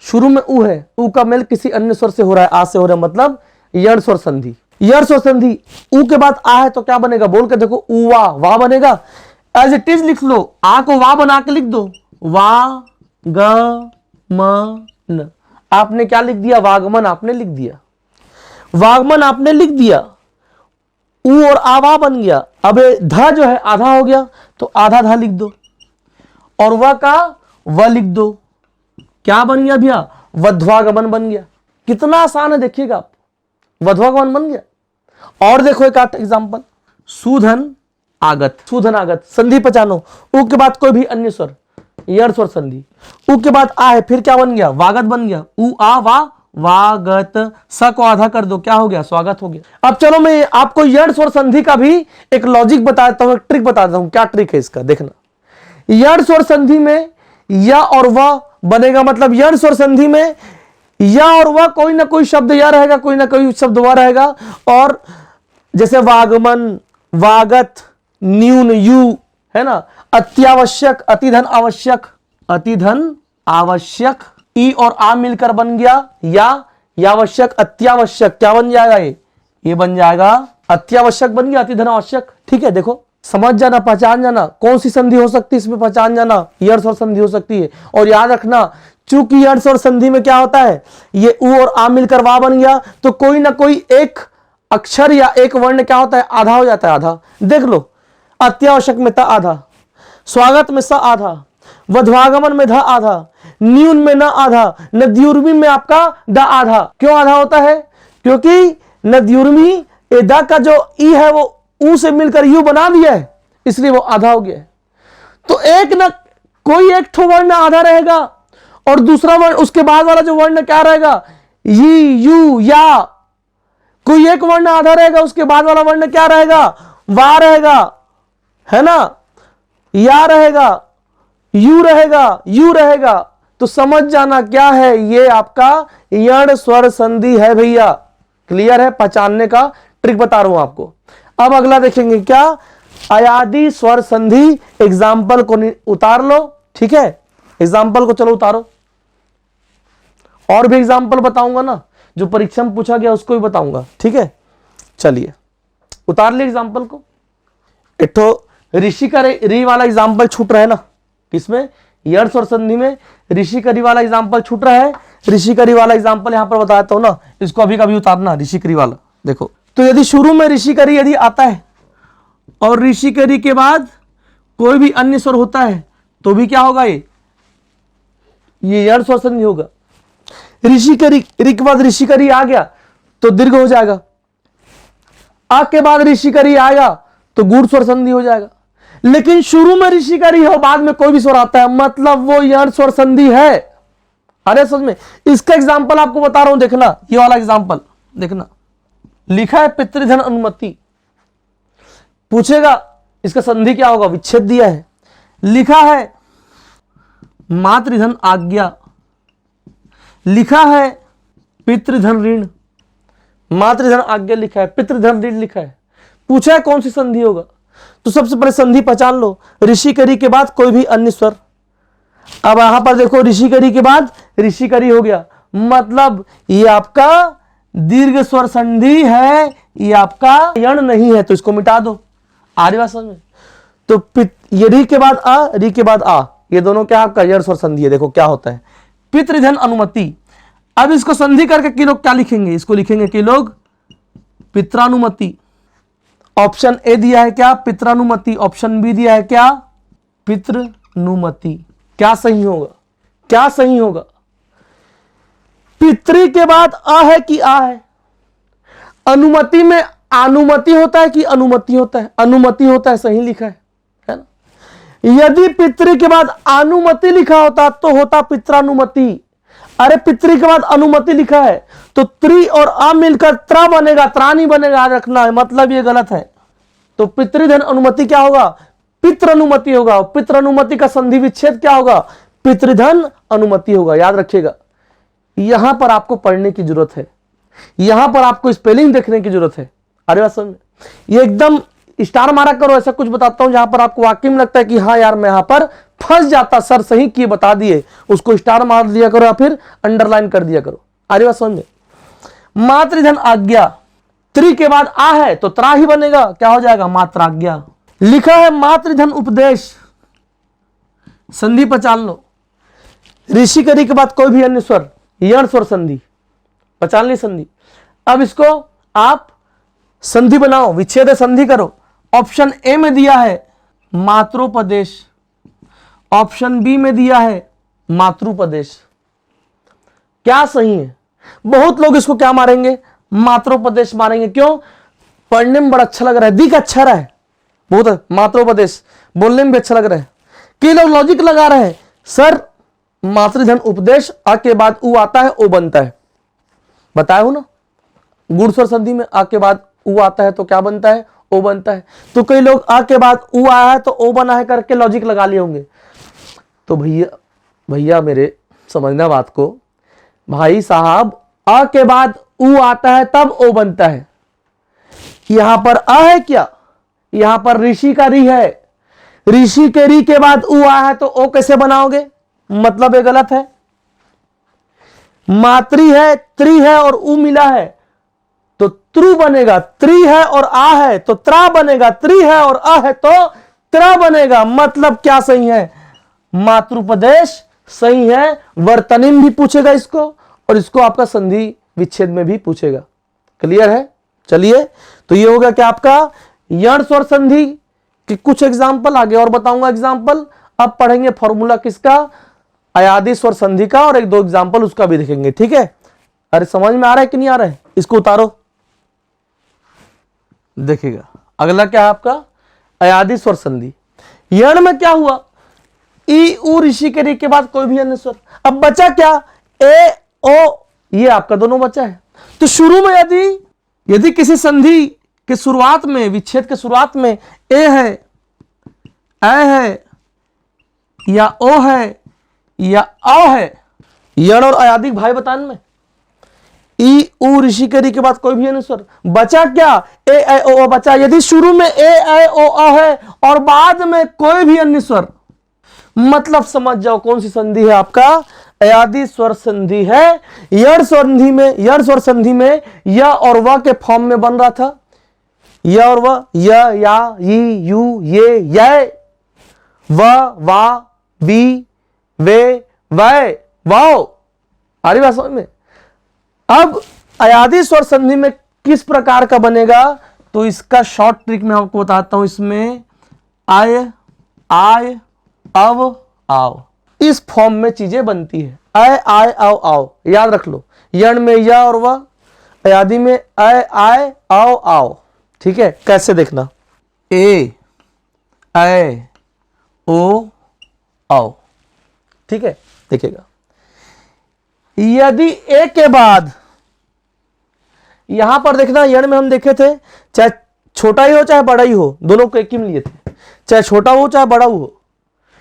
शुरू में ऊ है, ऊ का मेल किसी अन्य स्वर से हो रहा है, आ से हो रहा है, मतलब यण स्वर संधि। यण स्वर संधि ऊ के बाद आ है तो क्या बनेगा? बोल के देखो, ऊवा, वाह बनेगा। एज इट इज लिख लो, आ को वाह बना के लिख दो, वा ग म न। आपने क्या लिख दिया? वागमन आपने लिख दिया, वागमन आपने लिख दिया। ऊ और आवा बन गया। अब ध जो है आधा हो गया, तो आधा धा लिख दो, और वह का वह लिख दो। क्या बन गया भैया? वध्वागमन बन गया। कितना आसान है देखिएगा आप, वध्वागमन बन गया। और देखो एक एग्जांपल, सुधन आगत। सुधन आगत संधि पहचानो। ऊ के बाद कोई भी अन्य स्वर, यण स्वर संधि। ऊ के बाद आ है, फिर क्या बन गया? वागत बन गया। ऊ आ वा वागत। स को आधा कर दो, क्या हो गया? स्वागत हो गया। अब चलो मैं आपको यण स्वर संधि का भी एक लॉजिक बताता हूं, एक ट्रिक बताता हूं। क्या ट्रिक है इसका देखना। यण स्वर संधि में या और वह बनेगा, मतलब यण स्वर संधि में या और वह कोई ना कोई शब्द या रहेगा, कोई ना कोई शब्द वह रहेगा। और जैसे वागमन, वागत, न्यून, यू, है ना। अत्यावश्यक, अतिधन आवश्यक, अतिधन आवश्यक। ई और आ मिलकर बन गया या यावश्यक, अत्यावश्यक। क्या बन जाएगा? ये बन जाएगा अत्यावश्यक, बन गया अतिधन आवश्यक। ठीक है, देखो समझ जाना, पहचान जाना कौन सी संधि हो सकती है इसमें, पहचान जाना यण स्वर संधि हो सकती है। और याद रखना, चूंकि यण स्वर संधि में क्या होता है, ये ऊ और आ मिलकर वा बन गया, तो कोई ना कोई एक अक्षर या एक वर्ण क्या होता है? आधा हो जाता है। आधा देख लो, अत्यावश्यक में था आधा, स्वागत में स आधा, वध्वागमन में ध आधा, न्यून में न आधा, नद्युर्मी में आपका द आधा। क्यों आधा होता है? क्योंकि नद्युर्मी द का जो ई है वो ऊ से मिलकर यू बना दिया है, इसलिए वो आधा हो गया है। तो एक ना कोई एक ठो वर्ण आधा रहेगा और दूसरा वर्ण उसके बाद वाला जो वर्ण क्या रहेगा? यी यू या। कोई एक वर्ण आधा रहेगा, उसके बाद वाला वर्ण क्या रहेगा? वा रहेगा, है ना, या रहेगा, यू रहेगा, यू रहेगा। तो समझ जाना क्या है, ये आपका यण स्वर संधि है भैया। क्लियर है? पहचानने का ट्रिक बता रहा हूं आपको। अब अगला देखेंगे क्या? अयादि स्वर संधि। एग्जाम्पल को उतार लो, ठीक है। एग्जाम्पल को चलो उतारो, और भी एग्जाम्पल बताऊंगा ना, जो परीक्षा में पूछा गया उसको भी बताऊंगा, ठीक है। चलिए उतार लिया एग्जाम्पल को। एक तो ऋषि का री वाला एग्जाम्पल छूट रहा है ना, किसमें? यण स्वर संधि में ऋषि करी वाला एग्जाम्पल छूट रहा है। ऋषि करी वाला एग्जाम्पल यहां पर बताता हूं ना, इसको अभी कभी उतारना। ऋषि करी वाला देखो, तो यदि शुरू में ऋषि करी यदि आता है और ऋषि करी के बाद कोई भी अन्य स्वर होता है, तो भी क्या होगा? ये यण स्वर संधि होगा। ऋषि करी, ऋ के बाद ऋषि करी आ गया तो दीर्घ हो जाएगा। आ के बाद ऋषि करी आएगा तो गूढ़ स्वर संधि हो जाएगा। लेकिन शुरू में ऋषि का री है, बाद में कोई भी स्वर आता है, मतलब वो यण स्वर संधि है। अरे समझ में, इसका एग्जाम्पल आपको बता रहा हूं, देखना ये वाला एग्जाम्पल देखना। लिखा है पितृधन अनुमति, पूछेगा इसका संधि क्या होगा, विच्छेद दिया है। लिखा है मातृधन आज्ञा, लिखा है पितृधन ऋण। मातृधन आज्ञा लिखा है, पितृधन ऋण लिखा है, पूछा है कौन सी संधि होगा। तो सबसे पहले संधि पहचान लो, ऋषि करी के बाद कोई भी अन्य स्वर। अब यहां पर देखो ऋषि करी के बाद ऋषि करी हो गया, मतलब ये आपका दीर्घ स्वर संधि है, ये आपका यण नहीं है, तो इसको मिटा दो। आ रही बात समझ में? तो ये री के बाद आ, री के बाद आ, ये दोनों क्या आपका यण स्वर संधि है। देखो क्या होता है, पितृधन अनुमति। अब इसको संधि करके कि लोग क्या लिखेंगे, इसको लिखेंगे कि लोग पित्रानुमति। ऑप्शन ए दिया है क्या, पित्रानुमति। ऑप्शन बी दिया है क्या, पितृनुमति। क्या सही होगा, क्या सही होगा? पितृ के बाद आ है कि आ है? अनुमति में अनुमति होता है कि अनुमति होता है? अनुमति होता है, सही लिखा है ना? यदि पितृ के बाद अनुमति लिखा होता तो होता पित्रानुमति। अरे पितृ के बाद अनुमति लिखा है तो त्रि और आ मिलकर त्रा बनेगा, त्रा नहीं बनेगा, रखना है, मतलब ये गलत है। तो पितृधन अनुमति क्या होगा, पितृनुमति होगा। पितृनुमति का संधि विच्छेद क्या होगा, पितृधन अनुमति होगा। याद रखिएगा, यहां पर आपको पढ़ने की जरूरत है, यहां पर आपको स्पेलिंग देखने की जरूरत है। अरे बात समझ में, ये एकदम स्टार मारा करो। ऐसा कुछ बताता हूं जहां पर आपको वाकई में लगता है कि हाँ यार मैं यहां पर फंस जाता, सर सही किए बता दिए, उसको स्टार मार दिया करो या फिर अंडरलाइन कर दिया करो। अरे बात समझ में, मातृधन आज्ञा, त्रि के बाद आ है तो त्रा ही बनेगा, क्या हो जाएगा, मात्राज्ञा। लिखा है मातृधन उपदेश, संधि पहचान लो। ऋषि करी के बाद कोई भी अन्य स्वर, यण स्वर संधि, पहचान ली संधि। अब इसको आप संधि बनाओ, विच्छेद संधि करो। ऑप्शन ए में दिया है मात्रोपदेश, ऑप्शन बी में दिया है मातृपदेश। क्या सही है? बहुत लोग इसको क्या मारेंगे, मात्रोपदेश मारेंगे। क्यों? पढ़ने में बड़ा अच्छा लग रहा है, दिख अच्छा रहा है, बहुत मात्रोपदेश बोलने में भी अच्छा लग रहा है। कई लोग लॉजिक लगा रहे हैं, सर मातृधन उपदेश आ के बाद उ आता है, ओ बनता है। बताया हूं ना, गुण स्वर संधि में आ के बाद उ आता है तो क्या बनता है, ओ बनता है। तो कई लोग आ के बाद उ आया है तो ओ बना है करके लॉजिक लगा लिए होंगे। तो भैया मेरे समझना बात को, भाई साहब आ के बाद उ आता है तब ओ बनता है। यहां पर आ है क्या, यहां पर ऋषि का री है, ऋषि के री के बाद उ आया है तो ओ कैसे बनाओगे, मतलब ये गलत है। मातृ है, त्रि है और उ मिला है तोत्रु बनेगा। त्रि है और आ है तो त्रा बनेगा, त्रि है और आ है तो त्रा बनेगा। मतलब क्या सही है, मातृपदेश सही है। वर्तनीम भी पूछेगा इसको, और इसको आपका संधि विच्छेद में भी पूछेगा। क्लियर है? चलिए, तो ये हो गया क्या आपका यण स्वर संधि कि कुछ एग्जाम्पल, आगे और बताऊंगा एग्जाम्पल। अब पढ़ेंगे फॉर्मूला किसका, अयादी स्वर संधि का, और एक दो एग्जाम्पल उसका भी देखेंगे। ठीक है? अरे समझ में आ रहा है कि नहीं आ रहा है? इसको उतारो, देखिएगा। अगला क्या है आपका अयादी स्वर संधि। यण में क्या हुआ, ई उ ऋषि के री के बाद कोई भी अन्य स्वर। अब बचा क्या, ए ओ, ये आपका दोनों बचा है। तो शुरू में यदि किसी संधि के शुरुआत में, विच्छेद के शुरुआत में ए है, ए है या ओ है या अ है, यण और अयादिक भाई बतान में, ई उ ऋषि के री के बाद कोई भी अन्य स्वर। बचा क्या, ए ऐ ओ बचा। यदि शुरू में ए ऐ ओ अ है और बाद में कोई भी अन्य स्वर, मतलब समझ जाओ कौन सी संधि है, आपका अयादी स्वर संधि है। यण स्वर संधि में य और व के फॉर्म में बन रहा था, य और व, य या ई यू ये य, व वा वी वे वै वाओ। आ रही बात समझ में? अब अयादी स्वर संधि में किस प्रकार का बनेगा, तो इसका शॉर्ट ट्रिक मैं आपको बताता हूं। इसमें आय आय अव आओ, इस फॉर्म में चीजें बनती है। आय आय अव आओ, याद रख लो। यण में य और व, अयादी में आय आय आओ आओ। ठीक है? कैसे देखना, ए ऐ ओ औ। ठीक है, देखिएगा, यदि ए के बाद, यहां पर देखना यण में हम देखे थे, चाहे छोटा ही हो चाहे बड़ा ही हो, दोनों को एक ही में लिए थे, चाहे छोटा हो चाहे बड़ा हो,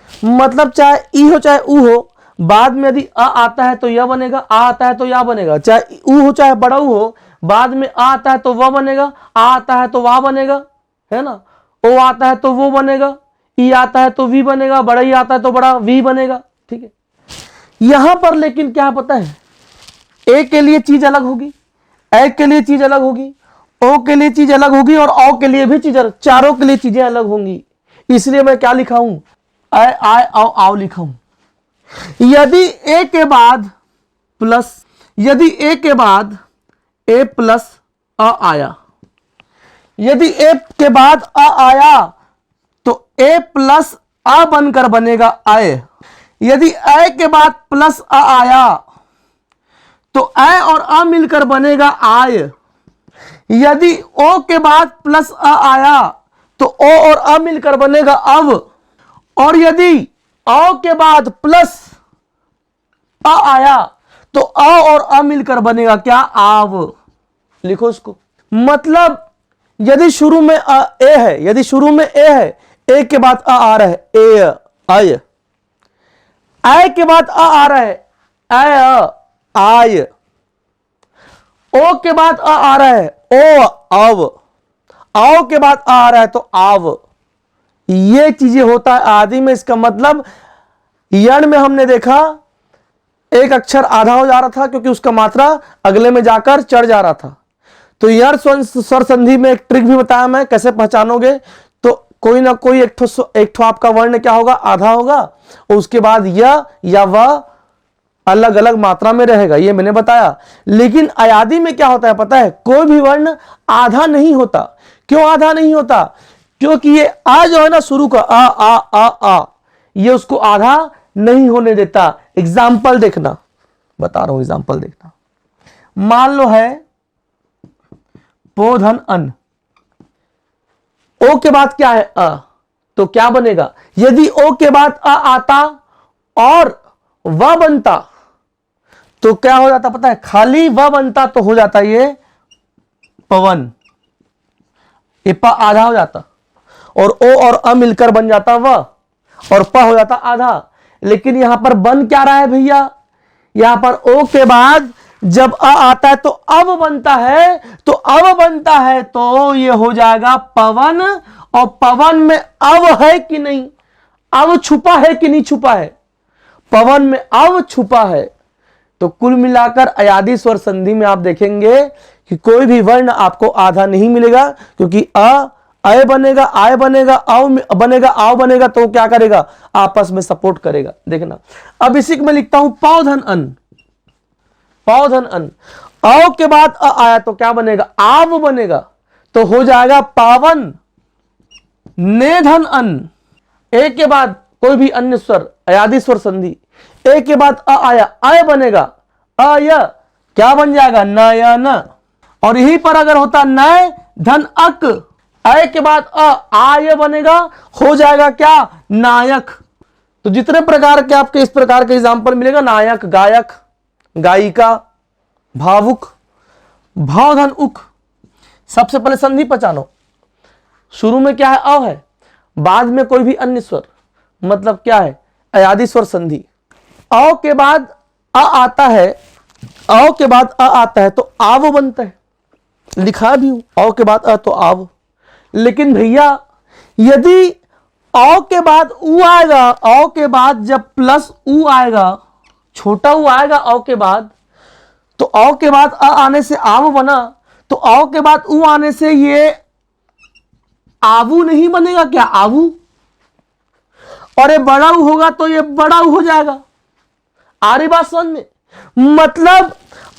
मतलब चाहे ई हो चाहे ऊ हो, बाद में यदि अ आता है तो यह बनेगा, आ आता है तो या बनेगा, चाहे ऊ हो चाहे बड़ा ऊ हो, बाद में आ आता है तो वह बनेगा, आ आता है तो वाह बनेगा, है ना, ओ आता है तो वो बनेगा, ई आता है तो वी बनेगा, बड़ा ही आता है तो बड़ा वी बनेगा। ठीक है, यहां पर लेकिन क्या पता है, ए के लिए चीज अलग होगी, ए के लिए चीज अलग होगी, ओ के लिए चीज अलग होगी और औ के लिए भी चीज अलग, चारों के लिए चीजें अलग होंगी। इसलिए मैं क्या लिखा हूं, ऐ आय औ आओ लिखा हूं। यदि ए के बाद प्लस, यदि ए के बाद ए प्लस अ आया, यदि ए के बाद अ आया तो ए प्लस अ बनकर बनेगा आय। यदि ए के बाद प्लस अ आया तो ए और अ मिलकर बनेगा आय। यदि ओ के बाद प्लस अ आया तो ओ और अ मिलकर बनेगा अव। और यदि औ के बाद प्लस अ आया तो अ और अ मिलकर बनेगा क्या, आव। लिखो इसको, मतलब यदि शुरू में ए है, यदि शुरू में ए है, ए के बाद आ रहा है, ए आय, आय के बाद आ रहा है, आय, ओ के बाद आ रहा है, ओ आव, आओ के बाद आ रहा है तो आव। ये चीजें होता है आदि में। इसका मतलब यण में हमने देखा एक अक्षर आधा हो जा रहा था क्योंकि उसका मात्रा अगले में जाकर चढ़ जा रहा था। तो यण स्वर संधि में एक ट्रिक भी बताया मैं, कैसे पहचानोगे, तो कोई ना कोई एक ठो आपका वर्ण क्या होगा, आधा होगा, और उसके बाद यह या वह अलग अलग मात्रा में रहेगा, ये मैंने बताया। लेकिन अयादी में क्या होता है पता है, कोई भी वर्ण आधा नहीं होता। क्यों आधा नहीं होता, क्योंकि ये आ जो है ना शुरू का आ, ये उसको आधा नहीं होने देता। एग्जाम्पल देखना, बता रहा हूं, एग्जाम्पल देखना। मान लो है पोधन अन, ओ के बाद क्या है अ, तो क्या बनेगा, यदि ओ के बाद अ आता और व बनता तो क्या हो जाता पता है, खाली व बनता तो हो जाता ये पवन, ये प आधा हो जाता, और ओ और अ मिलकर बन जाता व, और प हो जाता आधा। लेकिन यहां पर बन क्या रहा है भैया, यहां पर ओ के बाद जब अ आता है तो अब बनता है, तो अब बनता है तो ये हो जाएगा पवन। और पवन में अब है कि नहीं, अब छुपा है कि नहीं छुपा है, पवन में अब छुपा है। तो कुल मिलाकर अयादी स्वर संधि में आप देखेंगे कि कोई भी वर्ण आपको आधा नहीं मिलेगा, क्योंकि अय बनेगा, आय बनेगा, आओ बनेगा, आओ बनेगा, तो क्या करेगा, आपस में सपोर्ट करेगा। देखना, अब इसी को मैं लिखता हूं पौधन अन, पौधन अन, औ के बाद अ आया तो क्या बनेगा, आव बनेगा, तो हो जाएगा पावन। नेधन अन, ए के बाद कोई भी अन्य स्वर अयादी स्वर संधि, ए के बाद अ आया, आय बनेगा, अय क्या बन जाएगा, नयन। और यहीं पर अगर होता नय धन अक, अय के बाद आय बनेगा, हो जाएगा क्या, नायक। तो जितने प्रकार के आपके इस प्रकार के एग्जाम्पल मिलेगा, नायक, गायक, गायिका, भावुक, भावधन उक। सबसे पहले संधि पहचानो, शुरू में क्या है, अ है, बाद में कोई भी अन्य स्वर, मतलब क्या है, अयादी स्वर संधि। औ के बाद अ आता है, औ के बाद अ आता है तो आव बनता है, लिखा भी हूं, औ के बाद अ तो आव। लेकिन भैया यदि औ के बाद उ आएगा, औ के बाद जब प्लस उ आएगा, छोटा उ आएगा औ के बाद, तो औ के बाद अ आने से आव बना, तो औ के बाद उ आने से ये आवू नहीं बनेगा क्या, आवू। और ये बड़ा उ होगा तो ये बड़ा उ हो जाएगा। आ रही बात समझ में, मतलब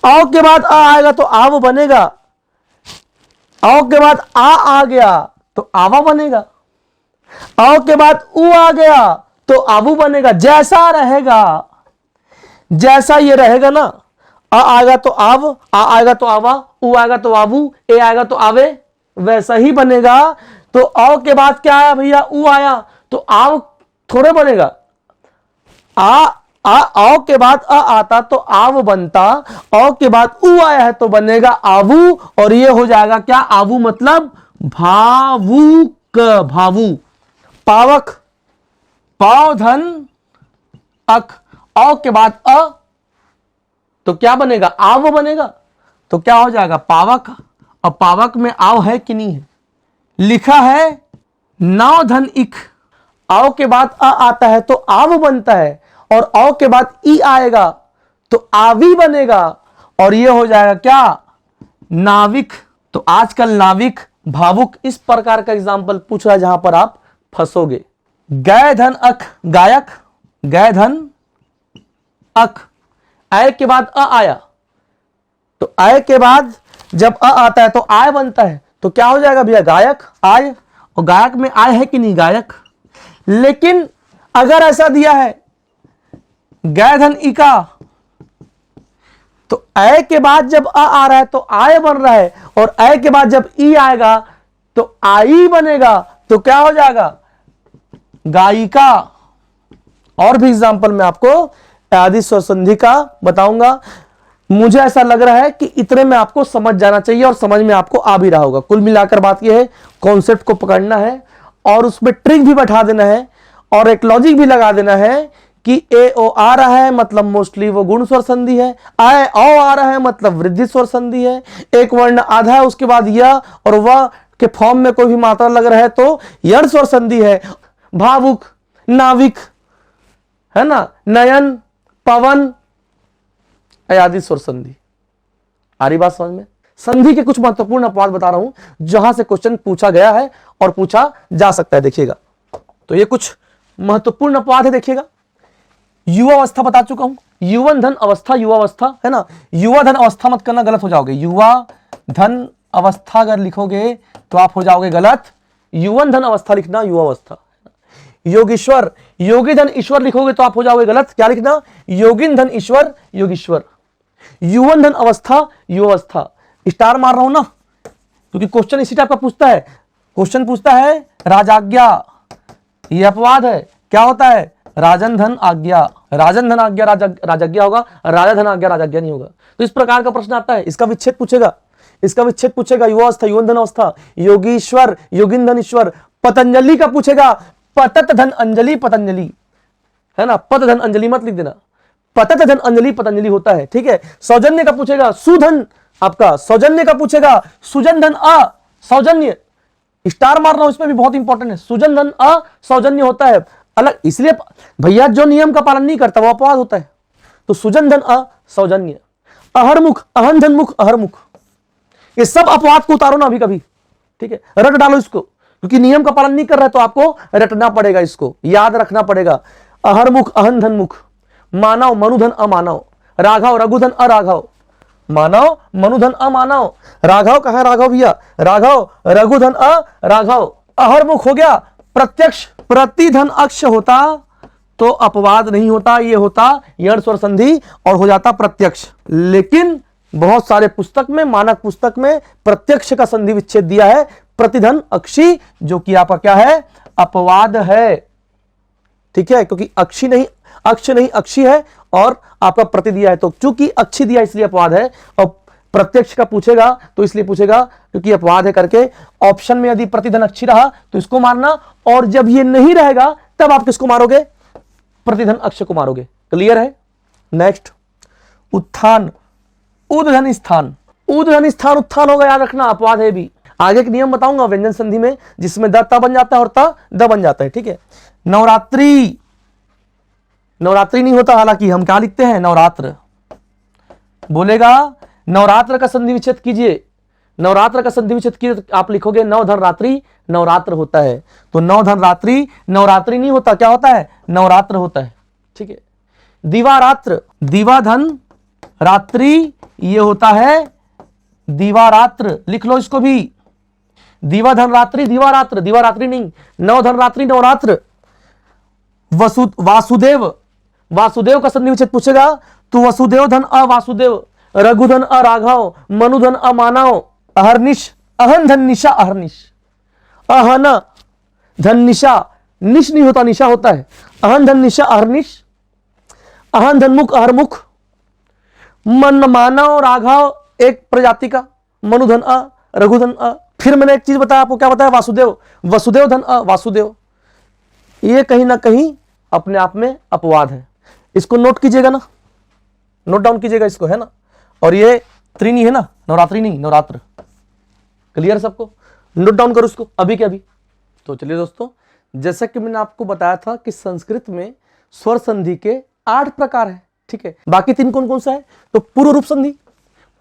औ के बाद अ आएगा तो आव बनेगा, औ के बाद आ गया तो आवा बनेगा, औ के बाद उ आ गया तो आबू बनेगा। जैसा रहेगा, जैसा ये रहेगा ना, अ आएगा तो आव, आ आएगा तो आवा, उ आएगा तो आबू, ए आएगा तो आवे, वैसा ही बनेगा। तो औ के बाद क्या आया भैया, उ आया, तो आव थोड़े बनेगा, औ के बाद अ आता तो आव बनता, औ के बाद उ आया है तो बनेगा आवू, और ये हो जाएगा क्या, आवू मतलब भावुक, भावु। पावक, पाव धन अक, औ के बाद अ तो क्या बनेगा, आव बनेगा, तो क्या हो जाएगा पावक। और पावक में आव है कि नहीं है, लिखा है नाव धन इक, आओ के बाद अ आता है तो आव बनता है, और औ के बाद ई आएगा तो आवी बनेगा, और ये हो जाएगा क्या, नाविक। तो आजकल नाविक, भावुक, इस प्रकार का एग्जाम्पल पूछ रहा है जहां पर आप फंसोगे। गय धन अख, गायक, गय धन अख, आय के बाद अ आया, तो आय के बाद जब अ आता है तो आय बनता है, तो क्या हो जाएगा भैया, गायक, आय, और गायक में आय है कि नहीं, गायक। लेकिन अगर ऐसा दिया है गय धन इका, तो आय के बाद जब अ आ रहा है तो आय बन रहा है, और आय के बाद जब ई आएगा तो आई बनेगा, तो क्या हो जाएगा, गायिका। और भी एग्जाम्पल मैं आपको आदि स्वर संधि का बताऊंगा। मुझे ऐसा लग रहा है कि इतने में आपको समझ जाना चाहिए, और समझ में आपको आ भी रहा होगा। कुल मिलाकर बात यह है, कॉन्सेप्ट को पकड़ना है और उसमें ट्रिक भी बैठा देना है, और एक लॉजिक भी लगा देना है कि ए ओ आ रहा है मतलब मोस्टली वो गुण स्वर संधि है, आए औ आ रहा है मतलब वृद्धि स्वर संधि है, एक वर्ण आधा है उसके बाद यह और वह के फॉर्म में कोई भी मात्रा लग रहा है तो यण स्वर संधि है। भावुक, नाविक, है ना, नयन, पवन, आदि स्वर संधि। आ रही बात समझ में। संधि के कुछ महत्वपूर्ण अपवाद बता रहा हूं जहां से क्वेश्चन पूछा गया है और पूछा जा सकता है, देखिएगा। तो ये कुछ महत्वपूर्ण अपवाद है, देखिएगा। युवा अवस्था बता चुका हूं, युवन धन अवस्था, युवा अवस्था, है ना, युवा धन अवस्था मत करना, गलत हो जाओगे। युवा धन अवस्था अगर लिखोगे तो आप हो जाओगे गलत, युवन धन अवस्था लिखना, युवा अवस्था। योगीश्वर, योगी धन ईश्वर लिखोगे तो आप हो जाओगे गलत, क्या लिखना, योगिन धन ईश्वर, योगीश्वर। युवन धन अवस्था, युवावस्था। स्टार मार रहा हूं ना क्योंकि क्वेश्चन इसी टाइप का पूछता है। क्वेश्चन पूछता है राजाज्ञा, यह अपवाद है, क्या होता है, राजन धन आज्ञा, राजन धन आज्ञा राजाज्ञा होगा, राजा धन आज्ञा राजाज्ञा नहीं होगा। तो इस प्रकार का प्रश्न आता है, इसका विच्छेद पूछेगा, इसका विच्छेद पूछेगा, युवावस्था, युवन धन अवस्था, योगीश्वर, योगिन धन ईश्वर। पतंजलि का पूछेगा, पतत धन अंजलि, पतंजलि, है ना, पत धन अंजलि मत लिख देना, पतत धन अंजलि पतंजलि होता है, ठीक है। सौजन्य का पूछेगा, सुधन, आपका सौजन्य का पूछेगा, सुजन धन अ, सौजन्य, स्टार मार रहा हूं, इसमें भी बहुत इंपॉर्टेंट है, सुजन धन अ सौजन्य होता है अलग, इसलिए भैया जो नियम का पालन नहीं करता वो अपवाद होता है। तो सुजन धन अ सौजन्य, अहरमुख, अहन धन मुख, अहरमुख, ये सब अपवाद को उतारो ना अभी कभी, ठीक है, रट डालो इसको, क्योंकि नियम का पालन नहीं कर रहा है तो आपको रटना पड़ेगा, इसको याद रखना पड़ेगा। अहरमुख, अहन धन मुख, मानव, मनुधन अमानव, राघव, रघुधन अराघव, मानव, मनुधन अमानव, राघव कहा है, राघव भैया, राघव, रघुधन अ राघव। अहरमुख हो गया प्रत्यक्ष, प्रतिधन अक्ष होता तो अपवाद नहीं होता, ये होता यण स्वर संधि और हो जाता प्रत्यक्ष। लेकिन बहुत सारे पुस्तक में, मानक पुस्तक में प्रत्यक्ष का संधि विच्छेद दिया है प्रतिधन अक्षी, जो कि आपका क्या है, अपवाद है, ठीक है, क्योंकि अक्षी नहीं, अक्ष नहीं अक्षी है और आपका प्रति दिया है, तो चूंकि अक्षी दिया इसलिए अपवाद है, और प्रत्यक्ष का पूछेगा तो इसलिए पूछेगा क्योंकि अपवाद है करके। ऑप्शन में यदि प्रतिधन अक्षी रहा तो इसको मारना, और जब ये नहीं रहेगा तब आप किसको मारोगे, प्रतिधन अक्ष को मारोगे। क्लियर है। नेक्स्ट, उत्थान, उद्धन स्थान, उद्धन स्थान, उत्थान होगा, याद रखना, अपवाद है भी। आगे एक नियम बताऊंगा व्यंजन संधि में जिसमें द त बन जाता है और त द बन जाता है, ठीक है। नवरात्रि, नवरात्रि नहीं होता, हालांकि हम क्या लिखते हैं, नवरात्र बोलेगा, नवरात्र का संधि विच्छेद कीजिए, नवरात्र का संधि विच्छेद कीजिए तो आप लिखोगे नवधन रात्रि, नवरात्र होता है, तो नवधन रात्रि, नवरात्रि नहीं होता, क्या होता है, नवरात्र होता है, ठीक है। दिवारात्र, दिवाधन रात्रि, ये होता है दिवारात्र, लिख लो इसको भी, दिवाधन रात्रि, दिवारात्र, दिवारात्रि नहीं, नवधन रात्रि, नवरात्र। वासुदेव, वासुदेव का संधि विच्छेद पूछेगा तो वसुदेव धन अ वासुदेव, रघुधन अ राघव, मनुधन अ मानव, अहरनिश, अहन धन निशा, अहरनिश। अहन धन निशा, निश नहीं होता निशा होता है, अहन धन निशा अहरनिश, अहन धनमुख अहरमुख, मन मानव राघव एक प्रजाति का, मनुधन अ, रघुधन अ। फिर मैंने एक चीज बताया आपको, क्या बताया, वासुदेव, वसुदेव धन अ, वासुदेव। ये कहीं ना कहीं अपने आप में अपवाद है, इसको नोट कीजिएगा ना, नोट डाउन कीजिएगा इसको, है ना। और ये त्रिनी है ना, नवरात्रि नहीं, नवरात्र। क्लियर सबको, नोट डाउन करो इसको अभी के अभी। तो चलिए दोस्तों, जैसा कि मैंने आपको बताया था कि संस्कृत में स्वर संधि के 8 प्रकार है, ठीक है। बाकी 3 कौन कौन सा है, तो पूर्व रूप संधि,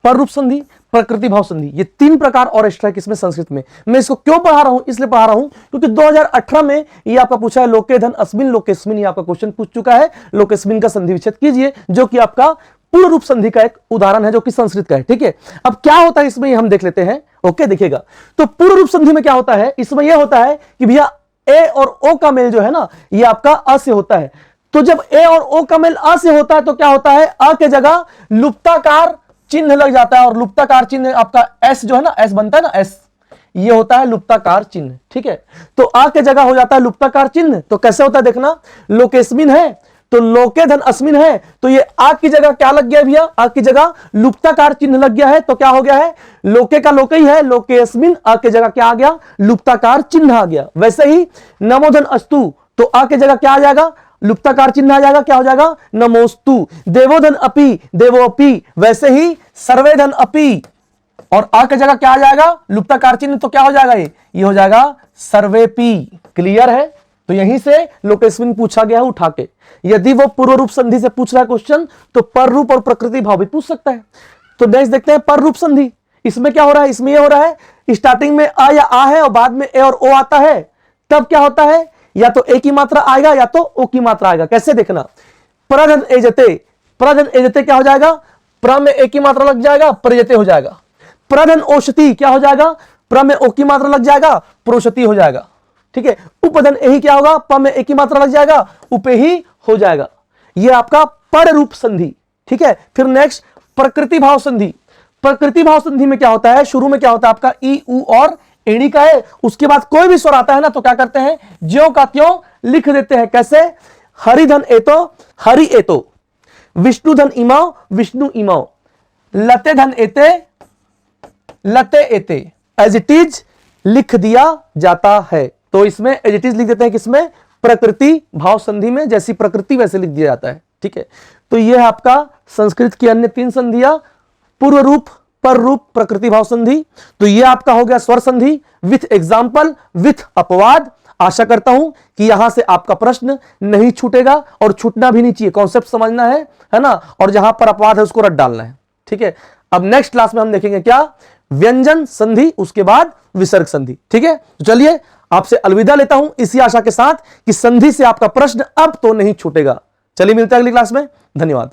पर रूप संधि, प्रकृति भाव संधि, ये 3 प्रकार और एक्स्ट्रा है किसमें, संस्कृत में। मैं इसको क्यों पढ़ा रहा हूं, इसलिए पढ़ा रहा हूं क्योंकि 2018 में ये आपका पूछा है, लोके धन अस्मिन लोकेस्मिन, ये आपका क्वेश्चन पूछ चुका है। लोकेस्मिन का संधि विच्छेद कीजिए, जो कि आपका पूर्ण रूप संधि का एक उदाहरण है, जो कि संस्कृत का है, ठीक है। अब क्या होता है इसमें, हम देख लेते हैं। ओके, देखिएगा, तो पूर्ण रूप संधि में क्या होता है, इसमें यह होता है कि भैया ए और ओ का मेल जो है ना, ये आपका अ से होता है। तो जब ए और ओ का मेल अ से होता है तो क्या होता है, अ के जगह लुप्ताकार चिन्ह लग जाता है, और लुप्ताकार चिन्ह आपका एस जो है ना, एस बनता है ना, एस, ये होता है लुप्ताकार चिन्ह, ठीक है। तो आ के जगह हो जाता है लुप्ताकार चिन्ह। तो कैसे होता है देखना, लोकेस्मिन है तो लोके धन अस्मिन है, तो ये आ की जगह क्या लग गया भैया, आ की जगह लुप्ताकार चिन्ह लग गया है, तो क्या हो गया है, लोके का लोके ही है, लोकेस्मिन, आ के जगह क्या आ गया, लुप्ताकार चिन्ह आ गया। वैसे ही नमोधन अस्तु, तो आ के जगह क्या आ जाएगा, लुप्ताकार चिन्ह आ जाएगा, क्या हो जाएगा, नमोस्तु। देवोधन अपि, देवो अपि, वैसे ही सर्वेधन अपि, और आ की जगह क्या आ जाएगा, लुप्ताकार चिन्ह, तो क्या हो जाएगा, ये हो जाएगा सर्वेपि। क्लियर है। तो यहीं से लोकेस्मिन पूछा गया है उठा के। यदि वो पूर्व रूप संधि से पूछ रहा है क्वेश्चन, तो पर रूप और प्रकृति भाव भी पूछ सकता है। तो नेक्स्ट देखते हैं पर रूप संधि। इसमें क्या हो रहा है, इसमें ये हो रहा है, स्टार्टिंग में अ या आ है और बाद में ए और ओ आता है, तब क्या होता है, या तो ए की मात्रा आएगा या तो ओ की मात्रा आएगा। कैसे देखना, प्रधन एजते, प्रधन एजते क्या हो जाएगा, प्र में ए की मात्रा लग जाएगा, प्रजते हो जाएगा। प्रधन औषधि क्या हो जाएगा, प्र में ओ की मात्रा लग जाएगा, प्रोषति हो जाएगा, ठीक है। उपधन एही क्या होगा, प में ए की मात्रा लग जाएगा, उपे ही हो जाएगा। ये आपका पर रूप संधि, ठीक है। फिर नेक्स्ट प्रकृति भाव संधि। प्रकृति भाव संधि में क्या होता है, शुरू में क्या होता है आपका ई उ और एड़ी का है, उसके बाद कोई भी स्वर आता है ना, तो क्या करते हैं, ज्यों का त्यों लिख देते हैं। कैसे, हरिधन एतो, हरि एतो, विष्णुधन इमाओ, विष्णु इमाओ, लते धन एते, लते एते, एज इट इज लिख दिया जाता है। तो इसमें एज इट इज लिख देते हैं, किसमें, प्रकृति भाव संधि में, जैसी प्रकृति वैसे लिख दिया जाता है, ठीक है। तो यह है आपका संस्कृत की अन्य 3 संधियां, पूर्व रूप, पर रूप, प्रकृति भाव संधि। तो यह आपका हो गया स्वर संधि विथ एग्जाम्पल, विथ अपवाद। आशा करता हूं कि यहां से आपका प्रश्न नहीं छूटेगा, और छूटना भी नहीं चाहिए, कॉन्सेप्ट समझना है ना, और जहां पर अपवाद है उसको रट डालना है, ठीक है। अब नेक्स्ट क्लास में हम देखेंगे क्या, व्यंजन संधि, उसके बाद विसर्ग संधि, ठीक है। तो चलिए आपसे अलविदा लेता हूं इसी आशा के साथ कि संधि से आपका प्रश्न अब तो नहीं छूटेगा। चलिए मिलते हैं अगली क्लास में, धन्यवाद।